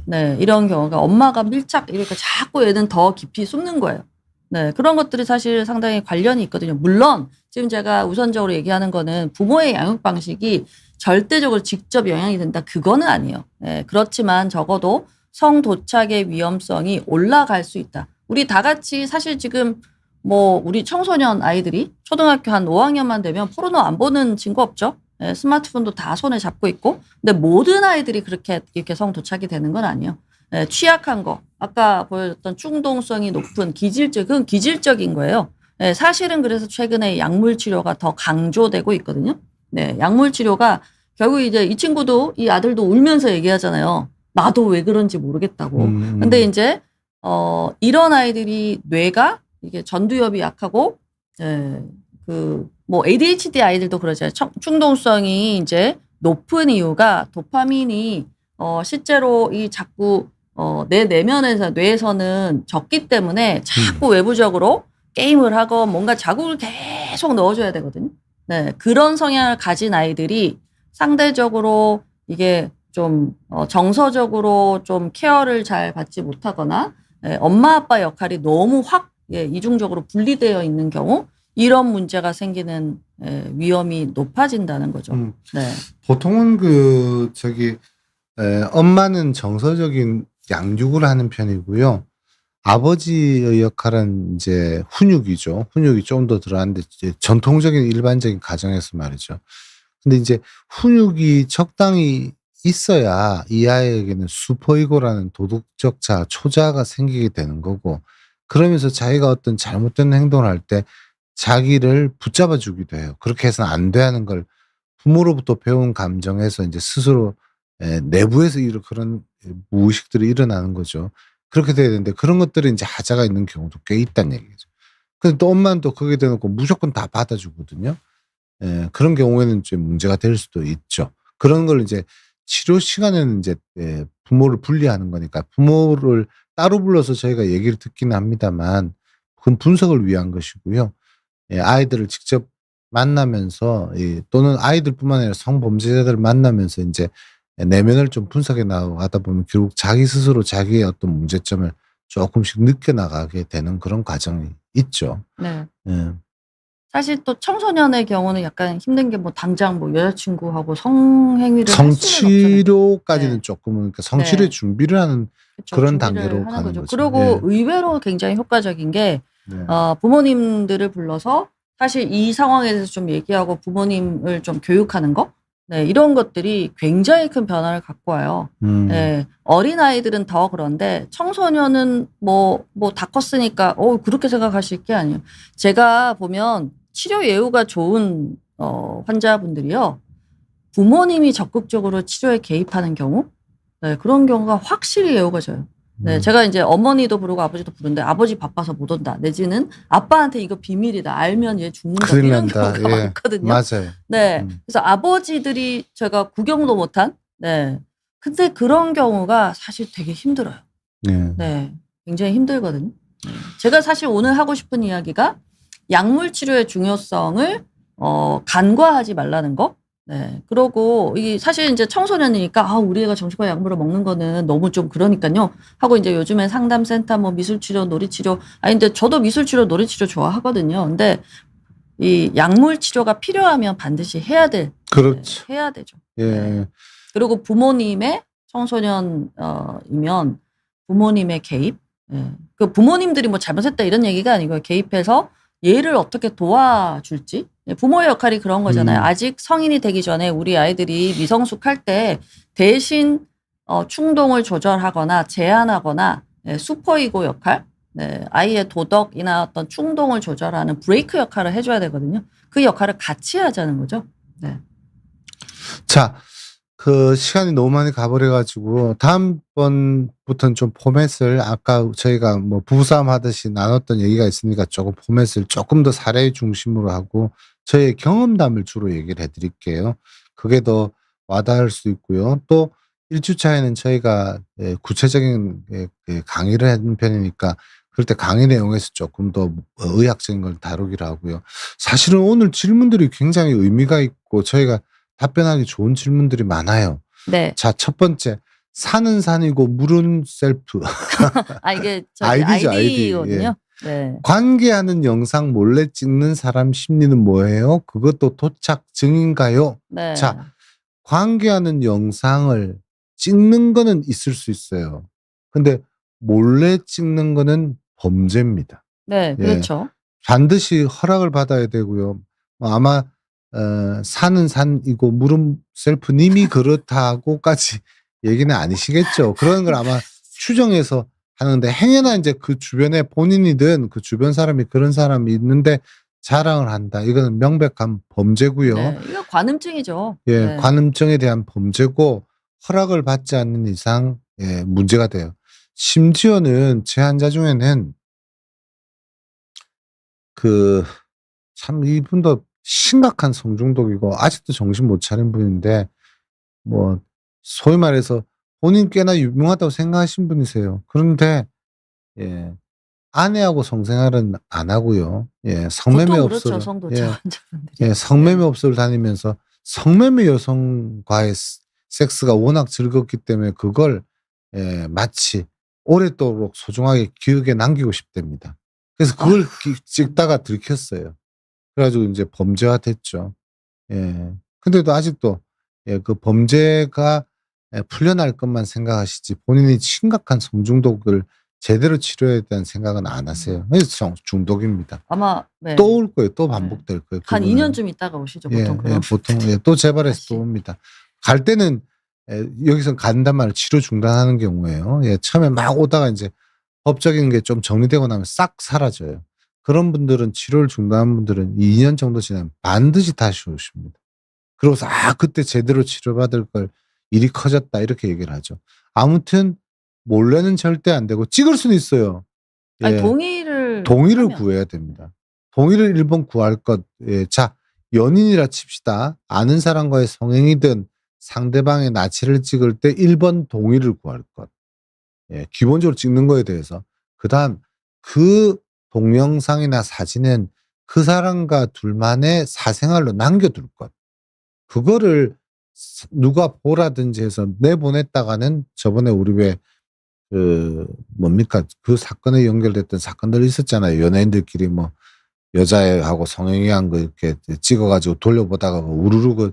네, 이런 경우가 엄마가 밀착 이렇게 자꾸 얘는 더 깊이 숨는 거예요. 네, 그런 것들이 사실 상당히 관련이 있거든요. 물론 지금 제가 우선적으로 얘기하는 거는 부모의 양육 방식이 절대적으로 직접 영향이 된다. 그거는 아니에요. 네, 그렇지만 적어도 성 도착의 위험성이 올라갈 수 있다. 우리 다 같이 사실 지금 뭐 우리 청소년 아이들이 초등학교 한 5학년만 되면 포르노 안 보는 친구 없죠? 네, 스마트폰도 다 손에 잡고 있고. 근데 모든 아이들이 이렇게 성 도착이 되는 건 아니에요. 네, 취약한 거. 아까 보여줬던 충동성이 높은 그건 기질적인 거예요. 네, 사실은 그래서 최근에 약물 치료가 더 강조되고 있거든요. 네, 약물 치료가 결국 이제 이 친구도 이 아들도 울면서 얘기하잖아요. 나도 왜 그런지 모르겠다고. 근데 이제 이런 아이들이 뇌가 이게 전두엽이 약하고 뭐 ADHD 아이들도 그러잖아요. 충동성이 이제 높은 이유가 도파민이 실제로 이 자꾸 내 뇌에서는 적기 때문에 자꾸 외부적으로 게임을 하고 뭔가 자극을 계속 넣어줘야 되거든요. 네, 그런 성향을 가진 아이들이 상대적으로 이게 좀 정서적으로 좀 케어를 잘 받지 못하거나 엄마 아빠 역할이 너무 이중적으로 분리되어 있는 경우 이런 문제가 생기는 위험이 높아진다는 거죠. 네. 보통은 엄마는 정서적인 양육을 하는 편이고요. 아버지의 역할은 이제 훈육이죠. 훈육이 좀 더 들어가는데 이제 전통적인 일반적인 가정에서 말이죠. 근데 이제 훈육이 적당히 있어야 이 아이에게는 슈퍼이고라는 도덕적 자아, 초자아가 생기게 되는 거고, 그러면서 자기가 어떤 잘못된 행동을 할 때 자기를 붙잡아 주기도 해요. 그렇게 해서는 안 돼 하는 걸 부모로부터 배운 감정에서 이제 스스로 내부에서 그런 무의식들이 일어나는 거죠. 그렇게 돼야 되는데 그런 것들이 이제 하자가 있는 경우도 꽤 있다는 얘기죠. 근데 또 엄마는 또 거기에 대놓고 무조건 다 받아주거든요. 그런 경우에는 좀 문제가 될 수도 있죠. 그런 걸 이제 치료 시간에는 이제 부모를 분리하는 거니까 부모를 따로 불러서 저희가 얘기를 듣기는 합니다만 그건 분석을 위한 것이고요. 아이들을 직접 만나면서 또는 아이들뿐만 아니라 성범죄자들을 만나면서 인제 내면을 좀 분석해 나가다 보면 결국 자기 스스로 자기의 어떤 문제점을 쪼끔씩 느껴 나가게 되는 그런 과정이 있죠. 네. 예. 사실 또 청소년의 경우는 약간 힘든 게 뭐 당장 뭐 여자친구하고 성행위를 할 수는 없잖아요. 성치료까지는 네. 쪼끔은 그러니까 성치료의 네. 준비를 하는 그쵸. 그런 준비를 단계로 하는 가는 거죠. 거죠. 그리고 예. 의외로 굉장히 효과적인 게 네. 부모님들을 불러서 사실 이 상황에 대해서 좀 얘기하고 부모님을 좀 교육하는 거? 네, 이런 것들이 굉장히 큰 변화를 갖고 와요. 예. 어린아이들은 더 그런데 청소년은 뭐 다 컸으니까 그렇게 생각하실 게 아니에요. 제가 보면 치료 예후가 좋은 환자분들이요. 부모님이 적극적으로 치료에 개입하는 경우, 네, 그런 경우가 확실히 예후가 져요. 네, 제가 이제 어머니도 부르고 아버지도 부르는데 아버지 바빠서 못 온다. 내지는 아빠한테 이거 비밀이다. 알면 얘 죽는다. 큰일 이런 난다. 경우가 예. 많거든요. 맞아요. 네. 그래서 아버지들이 제가 구경도 못한, 네. 근데 그런 경우가 사실 되게 힘들어요. 네. 네. 굉장히 힘들거든요. 제가 사실 오늘 하고 싶은 이야기가 약물 치료의 중요성을 간과하지 말라는 거. 네. 그러고 이 사실 이제 청소년이니까 우리 애가 정신과 약물을 먹는 거는 너무 좀 그러니까요. 하고 이제 요즘엔 상담센터 뭐 미술치료, 놀이치료 근데 저도 미술치료, 놀이치료 좋아하거든요. 근데 이 약물 치료가 필요하면 반드시 해야 그렇죠. 해야 되죠. 예. 네. 그리고 부모님의 청소년 이면 부모님의 개입. 예. 그 부모님들이 뭐 잘못했다 이런 얘기가 아니고요. 개입해서 얘를 어떻게 도와줄지. 부모의 역할이 그런 거잖아요. 아직 성인이 되기 전에 우리 아이들이 미성숙할 때 대신 충동을 조절하거나 제한하거나 슈퍼이고 역할, 네, 아이의 도덕이나 어떤 충동을 조절하는 브레이크 역할을 해줘야 되거든요. 그 역할을 같이 하자는 거죠. 네. 자, 그 시간이 너무 많이 가버려 가지고 다음번부터는 좀 포맷을 아까 저희가 뭐 부부싸움 하듯이 나눴던 얘기가 있으니까 조금 포맷을 조금 더 사례 중심으로 하고 저의 경험담을 주로 얘기를 해 드릴게요. 그게 더 와닿을 수 있고요. 또 1주차에는 저희가 구체적인 강의를 하는 편이니까 그럴 때 강의 내용에서 조금 더 의학적인 걸 다루기로 하고요. 사실은 오늘 질문들이 굉장히 의미가 있고 저희가 답변하기 좋은 질문들이 많아요. 네. 자, 첫 번째. 산은 산이고 물은 셀프. 이게 저기 아이디죠, 아이디. 아이디거든요. 네. 관계하는 영상 몰래 찍는 사람 심리는 뭐예요? 그것도 도착 증인가요? 네. 자, 관계하는 영상을 찍는 거는 있을 수 있어요. 근데 몰래 찍는 거는 범죄입니다. 네, 그렇죠. 반드시 허락을 받아야 되고요. 아마 산은 산이고 물은 셀프 님이 그렇다고까지 얘기는 아니시겠죠. 그런 걸 아마 추정해서 하는데 행여나 이제 그 주변에 본인이든 그 주변 사람이 그런 사람이 있는데 자랑을 한다. 이거는 명백한 범죄고요. 네, 이거 관음증이죠. 예, 네. 관음증에 대한 범죄고 허락을 받지 않는 이상 문제가 돼요. 심지어는 제 환자 중에는 참 이분도 심각한 성중독이고 아직도 정신 못 차린 분인데 뭐 소위 말해서 본인 꽤나 유명하다고 생각하신 분이세요. 그런데 아내하고 성생활은 안 하고요. 성매매 보통 업소를 그렇죠, 성도자 환자분들이. 성매매 업소를 다니면서 성매매 여성과의 섹스가 워낙 즐겁기 때문에 그걸 마치 오랫도록 소중하게 기억에 남기고 싶답니다. 그래서 그걸 찍다가 들켰어요. 그래 가지고 인제 범죄화 됐죠. 근데도 아직도 그 범죄가 풀려날 것만 생각하시지 본인이 심각한 성중독을 제대로 치료해야 된다는 생각은 안 하세요. 그래서 중독입니다. 아마 네. 또 올 거예요. 또 반복될 거예요. 한 그거는. 2년쯤 있다가 오시죠, 보통 그럼. 보통 또 재발해서 또 옵니다. 갈 때는 여기서 간단 말을 치료 중단하는 경우에요. 예, 처음에 막 오다가 이제 법적인 게 좀 정리되고 나면 싹 사라져요. 그런 분들은 치료를 중단한 분들은 2년 정도 지나면 반드시 다시 오십니다. 그러고서 그때 제대로 치료받을 걸 일이 커졌다 이렇게 얘기를 하죠. 아무튼 몰래는 절대 안 되고 찍을 수는 있어요. 아니 예. 동의를 하면. 구해야 됩니다. 동의를 1번 구할 것. 예. 자, 연인이라 칩시다. 아는 사람과의 성행위든 상대방의 나치를 찍을 때 1번 동의를 구할 것. 예. 기본적으로 찍는 거에 대해서. 그다음 그 동영상이나 사진은 그 사람과 둘만의 사생활로 남겨둘 것. 그거를 누가 보라든지 해서 내보냈다가는 저번에 우리 왜 뭡니까? 그 사건에 연결됐던 사건들이 있었잖아요. 연예인들끼리 뭐 여자애하고 성행위한 거 이렇게 찍어가지고 돌려보다가 우르르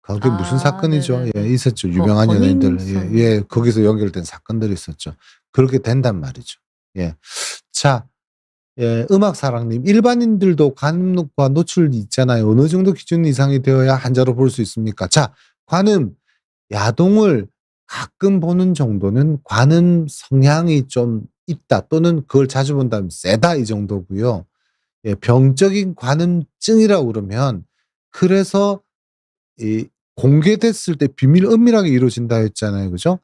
그게 무슨 사건이죠? 네네네. 예, 있었죠. 유명한 연예인들. 권인숙. 예, 거기서 연결된 사건들이 있었죠. 그렇게 된단 말이죠. 예. 자, 예, 음악사랑님. 일반인들도 관음과 노출이 있잖아요. 어느 정도 기준 이상이 되어야 한자로 볼 수 있습니까? 자, 관음, 야동을 가끔 보는 정도는 관음 성향이 좀 있다 또는 그걸 자주 본다면 세다 이 정도고요. 예, 병적인 관음증이라고 그러면 그래서 이 공개됐을 때 비밀 은밀하게 이루어진다 했잖아요. 그죠?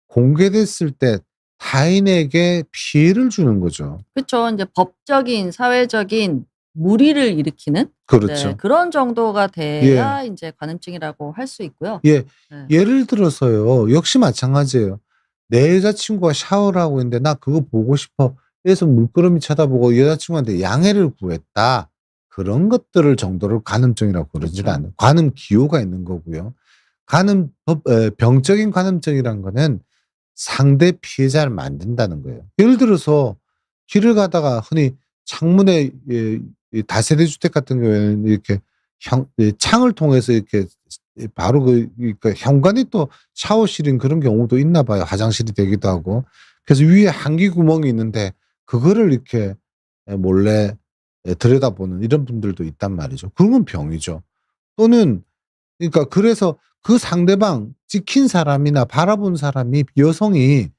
공개됐을 때 타인에게 피해를 주는 거죠. 그쵸. 이제 법적인 사회적인 물의를 일으키는 그렇죠. 그런 정도가 돼야 인제 관음증이라고 할 수 있고요. 예. 네. 예를 들어서요. 역시 마찬가지예요. 내 여자친구가 샤워를 하고 있는데 "나 그거 보고 싶어." 그래서 물끄러미 쳐다보고 여자친구한테 양해를 구했다. 그런 것들을 정도를 관음증이라고 그러질 그렇죠. 않아요. 관음 기호가 있는 거고요. 병적인 관음증이란 거는 상대 피해자를 만든다는 거예요. 예를 들어서 길을 가다가 흔히 창문에 이 다세대 주택 같은 경우에는 이렇게 창을 통해서 이렇게 바로 그러니까 현관이 또 샤워실인 그런 경우도 있나 봐요. 화장실이 되기도 하고. 그래서 위에 한기 구멍이 있는데 그거를 이렇게 몰래 들여다보는 이런 분들도 있단 말이죠. 그런 건 병이죠. 또는 그러니까 그래서 그 상대방 찍힌 사람이나 바라본 사람이 여성이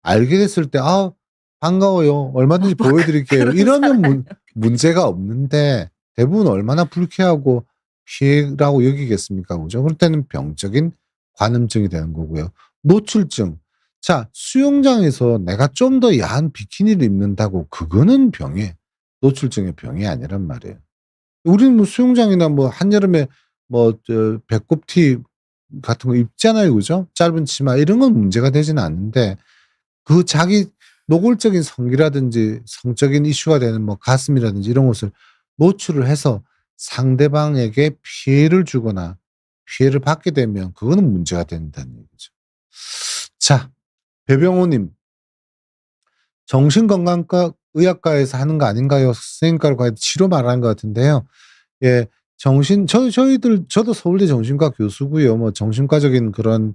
알게 됐을 때 "아 반가워요. 얼마든지 보여 드릴게요." 그런 이러면 문제가 없는데 대부분 얼마나 불쾌하고 피해라고 여기겠습니까? 그죠? 그럴 때는 병적인 관음증이 되는 거고요. 노출증. 자, 수영장에서 내가 좀 더 야한 비키니를 입는다고 그거는 노출증의 병이 아니란 말이에요. 우리는 뭐 수영장이나 뭐 한여름에 뭐 배꼽 티 같은 거 입잖아요. 그죠? 짧은 치마 이런 건 문제가 되지는 않는데 그 자기 노골적인 성기라든지 성적인 이슈가 되는 뭐 가슴이라든지 이런 것을 노출을 해서 상대방에게 피해를 주거나 피해를 받게 되면 그거는 문제가 된다는 얘기죠. 자, 배병호님. 정신건강과 의학과에서 하는 거 아닌가요? 선생님과로 가야 치료 말하는 것 같은데요. 예, 저도 서울대 정신과 교수고요. 뭐 정신과적인 그런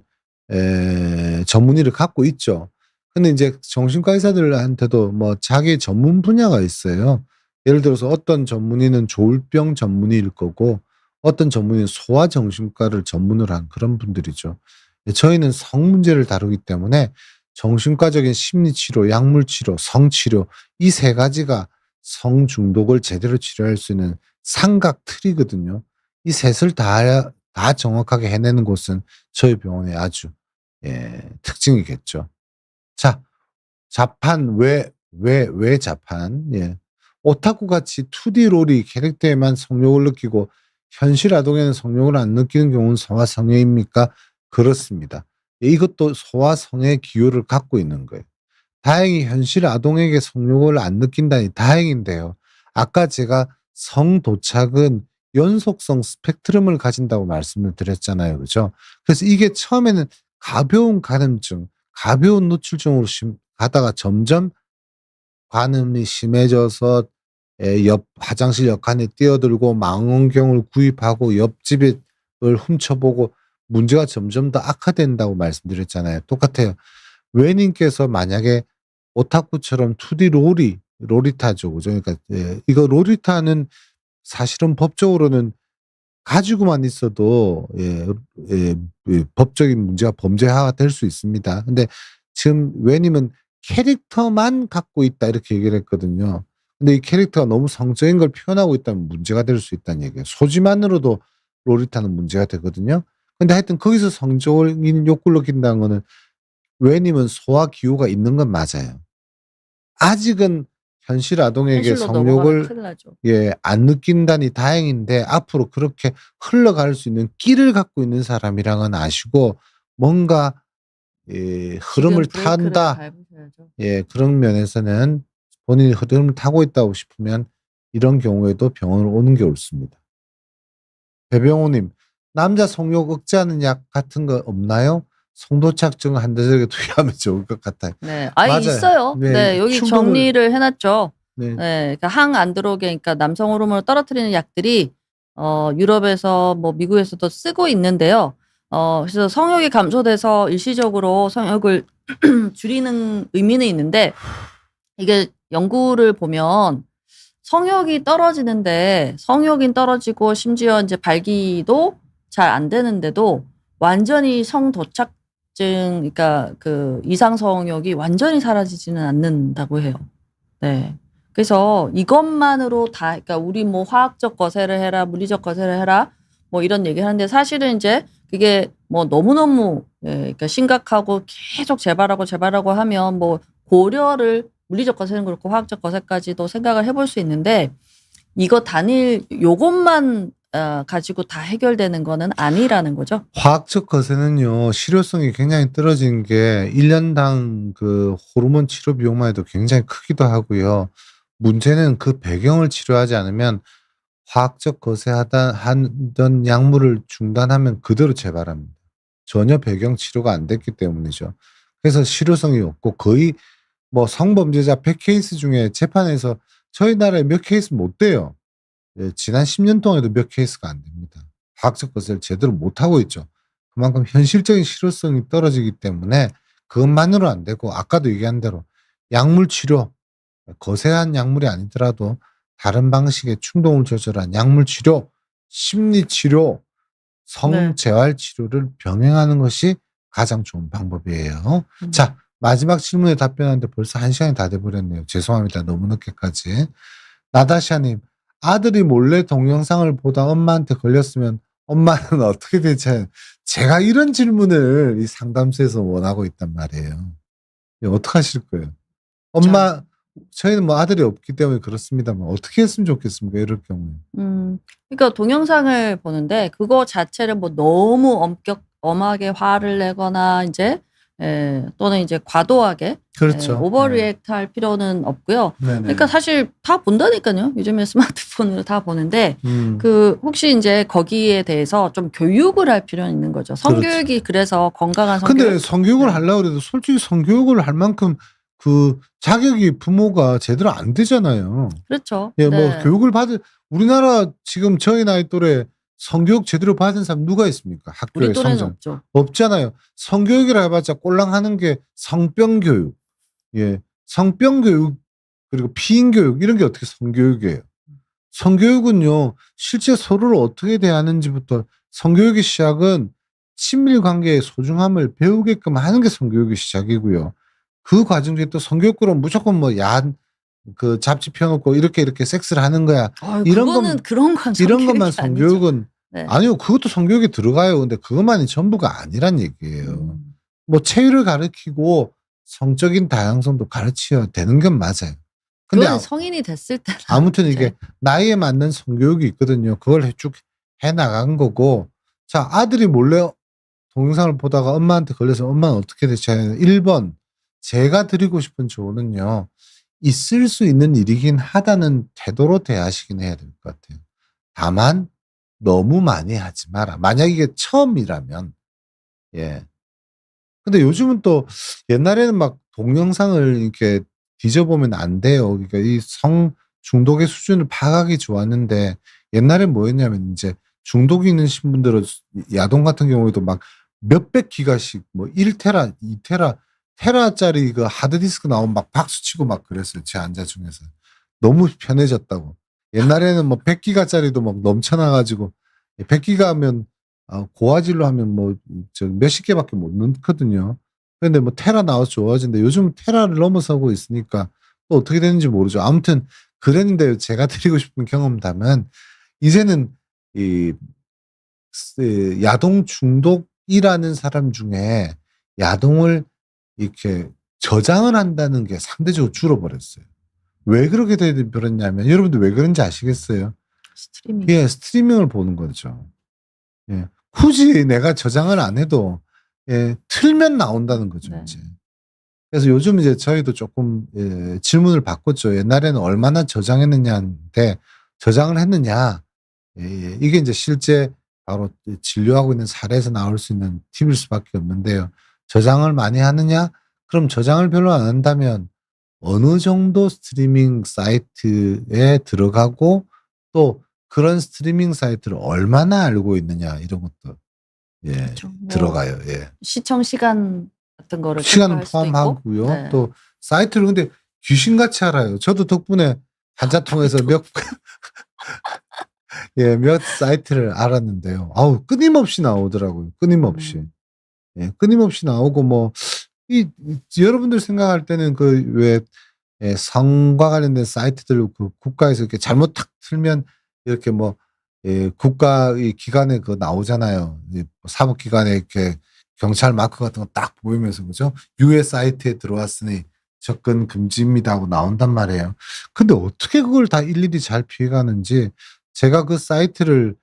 전문의를 갖고 있죠. 근데 이제 정신과 의사들한테도 뭐 자기 전문 분야가 있어요. 예를 들어서 어떤 전문의는 조울병 전문의일 거고 어떤 전문의는 소아정신과를 전문으로 한 그런 분들이죠. 예, 저희는 성 문제를 다루기 때문에 정신과적인 심리치료, 약물치료, 성치료 이 세 가지가 성중독을 제대로 치료할 수 있는 삼각 틀이거든요. 이 셋을 다 정확하게 해내는 곳은 저희 병원의 아주 특징이겠죠. 자, 자판 왜 자판? 예. 오타쿠 같이 2D 롤이 캐릭터에만 성욕을 느끼고 현실 아동에는 성욕을 안 느끼는 경우는 소아성애입니까? 그렇습니다. 이것도 소아성애 기호를 갖고 있는 거예요. 다행히 현실 아동에게 성욕을 안 느낀다니 다행인데요. 아까 제가 성도착은 연속성 스펙트럼을 가진다고 말씀을 드렸잖아요. 그죠? 그래서 이게 처음에는 가벼운 간음증, 가벼운 노출증으로 가다가 점점 관음이 심해져서 옆 화장실 옆칸에 뛰어들고 망원경을 구입하고 옆집을 훔쳐보고 문제가 점점 더 악화된다고 말씀드렸잖아요. 똑같아요. 외님께서 만약에 오타쿠처럼 2D 로리타죠. 그죠? 그러니까 이거 로리타는 사실은 법적으로는 가지고만 있어도 법적인 문제가 범죄화가 될 수 있습니다. 근데 지금 왜냐면 캐릭터만 갖고 있다 이렇게 얘기를 했거든요. 근데 이 캐릭터가 너무 성적인 걸 표현하고 있다면 문제가 될 수 있다는 얘기예요. 소지만으로도 롤리타는 문제가 되거든요. 근데 하여튼 거기서 성적인 욕구를 느낀다는 거는 왜냐면 소화 기호가 있는 건 맞아요. 아직은 현실 아동에게 현실로 넘어가면 성욕을 큰일 나죠. 안 느낀다니 다행인데 앞으로 그렇게 흘러갈 수 있는 끼를 갖고 있는 사람이랑은 아시고 뭔가 흐름을 지금 브레이크를 탄다. 밟으셔야죠. 그런 면에서는 본인이 흐름을 타고 있다고 싶으면 이런 경우에도 병원을 오는 게 옳습니다. 배병호님, 남자 성욕 억제하는 약 같은 거 없나요? 성도착증 한 대적에 투여하면 좋을 것 같아요. 네, 맞아요. 있어요. 네, 네, 여기 충동을- 정리를 해놨죠. 네. 네, 그러니까 항안드로겐, 그러니까 남성 호르몬을 떨어뜨리는 약들이 유럽에서 뭐 미국에서도 쓰고 있는데요. 그래서 성욕이 감소돼서 일시적으로 성욕을 줄이는 의미는 있는데 이게 연구를 보면 성욕이 떨어지는데 성욕이 떨어지고 심지어 이제 발기도 잘 안 되는데도 완전히 성도착증, 그러니까 그 이상 성욕이 완전히 사라지지는 않는다고 해요. 네. 그래서 이것만으로 다, 그러니까 우리 뭐 화학적 거세를 해라, 물리적 거세를 해라, 뭐 이런 얘기 하는데 사실은 이제 그게 뭐 너무너무, 그러니까 심각하고 계속 재발하고 하면 뭐 고려를 물리적 거세는 그렇고 화학적 거세까지도 생각을 해볼 수 있는데 이거 단일 요것만 가지고 다 해결되는 거는 아니라는 거죠. 화학적 거세는요, 실효성이 굉장히 떨어진 게 1년당 그 호르몬 치료 비용만 해도 굉장히 크기도 하고요. 문제는 그 배경을 치료하지 않으면 화학적 하던 약물을 중단하면 그대로 재발합니다. 전혀 배경 치료가 안 됐기 때문이죠. 그래서 실효성이 없고 거의 뭐 성범죄자 100케이스 중에 재판에서 저희 나라에 몇 케이스 못 돼요. 지난 10년 동안에도 몇 케이스가 안 됩니다. 화학적 거세를 제대로 못하고 있죠. 그만큼 현실적인 실효성이 떨어지기 때문에 그것만으로 안 되고 아까도 얘기한 대로 약물 치료, 거세한 약물이 아니더라도 다른 방식의 충동을 조절한 약물 치료, 심리 치료, 성재활 치료를 병행하는 것이 가장 좋은 방법이에요. 자, 마지막 질문에 답변하는데 벌써 1시간이 다 돼버렸네요. 죄송합니다. 너무 늦게까지. 나다샤님, 아들이 몰래 동영상을 보다 엄마한테 걸렸으면 엄마는 어떻게 대처해요? 제가 이런 질문을 이 상담소에서 원하고 있단 말이에요. 어떡하실 거예요? 엄마, 저희는 뭐 아들이 없기 때문에 그렇습니다만 어떻게 했으면 좋겠습니까? 이럴 경우에. 그러니까 동영상을 보는데 그거 자체를 뭐 너무 엄하게 화를 내거나 이제 또는 이제 과도하게 그렇죠. 오버리액트 할 필요는 없고요. 네네. 그러니까 사실 다 본다니까요. 요즘에 스마트폰으로 다 보는데 음, 그 혹시 이제 거기에 대해서 좀 교육을 할 필요는 있는 거죠. 성교육이 그래서 건강한 성교육. 근데 성교육을 네. 하려고 해도 솔직히 성교육을 할 만큼 그 자격이 부모가 제대로 안 되잖아요. 그렇죠. 뭐 네. 교육을 우리나라 지금 저희 나이 또래 성교육 제대로 받은 사람 누가 있습니까? 학교에 우리 또래는 성적 없죠. 없잖아요. 성교육이라 해봤자 꼴랑 하는 게 성병교육, 성병교육 그리고 피임교육 이런 게 어떻게 성교육이에요? 성교육은요 실제 서로를 어떻게 대하는지부터 성교육의 시작은 친밀 관계의 소중함을 배우게끔 하는 게 성교육의 시작이고요. 그 과정 중에 또 성교육으로 무조건 뭐 야한 그 잡지 펴놓고 이렇게 섹스를 하는 거야. 이런 그거는 그런 건 이런 성교육이 것만 아니죠. 성교육은 네. 아니요. 그것도 성교육에 들어가요. 근데 그것만이 전부가 아니란 얘기예요. 음. 뭐 체유를 가르치고 성적인 다양성도 가르쳐야 되는 건 맞아요. 근데 그건 성인이 됐을 때 아무튼 이게 나이에 맞는 성교육이 있거든요. 그걸 쭉 해나간 거고. 자, 아들이 몰래 동영상을 보다가 엄마한테 걸려서 엄마는 어떻게 대처해야 되나. 1번 제가 드리고 싶은 조언은요. 있을 수 있는 일이긴 하다는 태도로 대하시긴 해야 될 것 같아요. 다만 너무 많이 하지 마라. 만약 이게 처음이라면 근데 요즘은 또 옛날에는 막 동영상을 이렇게 뒤져보면 안 돼요. 그러니까 이 성 중독의 수준을 파악하기 좋았는데 옛날엔 뭐였냐면 이제 중독이 있는 신분들은 야동 같은 경우에도 막 몇백 기가씩 뭐 1테라, 2테라, 테라짜리 그 하드디스크 나오면 막 박수치고 막 그랬어요. 제 앉아 중에서. 너무 편해졌다고. 옛날에는 뭐 100기가짜리도 막 넘쳐나가지고 100기가면 고화질로 하면 뭐 몇십 개밖에 못 넣거든요. 그런데 뭐 테라 나와서 좋아진데 요즘 테라를 넘어서고 있으니까 또 어떻게 되는지 모르죠. 아무튼 그랬는데 제가 드리고 싶은 경험담은 이제는 이 야동 중독이라는 사람 중에 야동을 이렇게 저장을 한다는 게 상대적으로 줄어버렸어요. 왜 그렇게 되버렸냐면 여러분들 왜 그런지 아시겠어요? 스트리밍. 예, 스트리밍을 보는 거죠. 예. 굳이 내가 저장을 안 해도 틀면 나온다는 거죠, 네. 이제. 그래서 요즘 이제 저희도 조금 질문을 바꿨죠. 옛날에는 얼마나 저장했느냐인데 저장을 했느냐. 이게 이제 실제 바로 진료하고 있는 사례에서 나올 수 있는 팁일 수밖에 없는데요. 저장을 많이 하느냐? 그럼 저장을 별로 안 한다면 어느 정도 스트리밍 사이트에 들어가고 또 그런 스트리밍 사이트를 얼마나 알고 있느냐 이런 것도 그렇죠. 뭐 들어가요. 예. 시청 시간 같은 거를 시간은 체크할 수도 있고. 포함하고요. 네. 또 사이트를 근데 귀신같이 알아요. 저도 덕분에 한자통에서 몇 사이트를 알았는데요. 아우 끊임없이 나오더라고요. 끊임없이. 끊임없이 나오고 뭐 여러분들 생각할 때는 그 왜 성과 관련된 사이트들 그 국가에서 이렇게 잘못 탁 틀면 이렇게 뭐 국가 이 기관에 그 나오잖아요. 사법기관에 이렇게 경찰 마크 같은 거 딱 보이면서 그죠? 유해 사이트에 들어왔으니 접근 금지입니다 하고 나온단 말이에요. 근데 어떻게 그걸 다 일일이 잘 피해가는지 제가 그 사이트를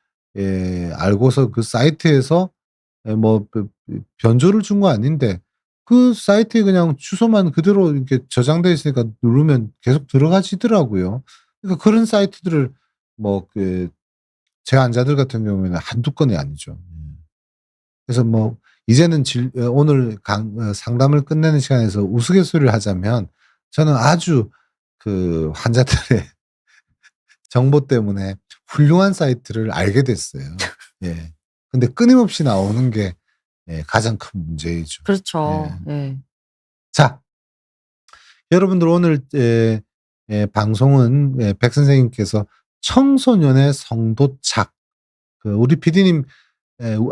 알고서 그 사이트에서 뭐 변조를 준 거 아닌데 그 사이트에 그냥 주소만 그대로 이렇게 저장돼 있으니까 누르면 계속 들어가지더라고요. 그러니까 그런 사이트들을 뭐 제 환자들 같은 경우에는 한두 건이 아니죠. 그래서 뭐 이제는 오늘 상담을 끝내는 시간에서 우스갯소리를 하자면 저는 아주 그 환자들의 정보 때문에 훌륭한 사이트를 알게 됐어요. 예. 근데 끊임없이 나오는 게 가장 큰 문제이죠. 그렇죠. 예. 예. 자, 여러분들 오늘 방송은 백 선생님께서 청소년의 성도착, 우리 PD님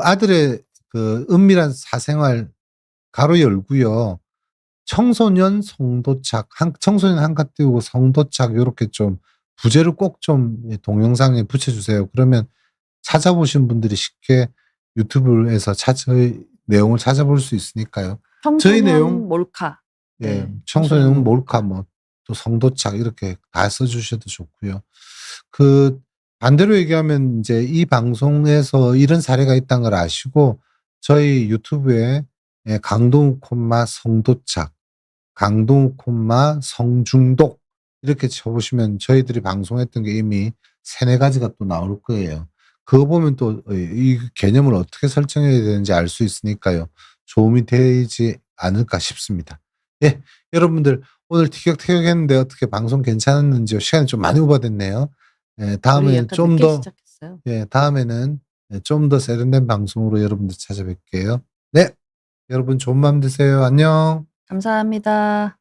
아들의 그 은밀한 사생활 가로 열고요. 청소년 성도착, 청소년 한가 띄우고 성도착 요렇게 좀 부제를 꼭 좀 동영상에 붙여주세요. 그러면 찾아보신 분들이 쉽게 유튜브에서 내용을 찾아볼 수 있으니까요. 저희 청소년 내용 몰카. 네. 청소년 몰카 뭐 또 성도착 이렇게 다 써주셔도 좋고요. 그 반대로 얘기하면 이제 이 방송에서 이런 사례가 있다는 걸 아시고 저희 유튜브에 강동욱 콤마 성도착, 강동욱 콤마 성중독 이렇게 쳐보시면 저희들이 방송했던 게 이미 3-4가지가 또 나올 거예요. 그거 보면 또 이 개념을 어떻게 설정해야 되는지 알 수 있으니까요. 도움이 되지 않을까 싶습니다. 예, 여러분들 오늘 티격태격했는데 어떻게 방송 괜찮았는지요? 시간이 좀 많이 오버됐네요. 우리 다음에 약간 좀 늦게 더 시작했어요. 다음에는 좀 더 세련된 방송으로 여러분들 찾아뵐게요. 네, 여러분 좋은 밤 되세요. 안녕. 감사합니다.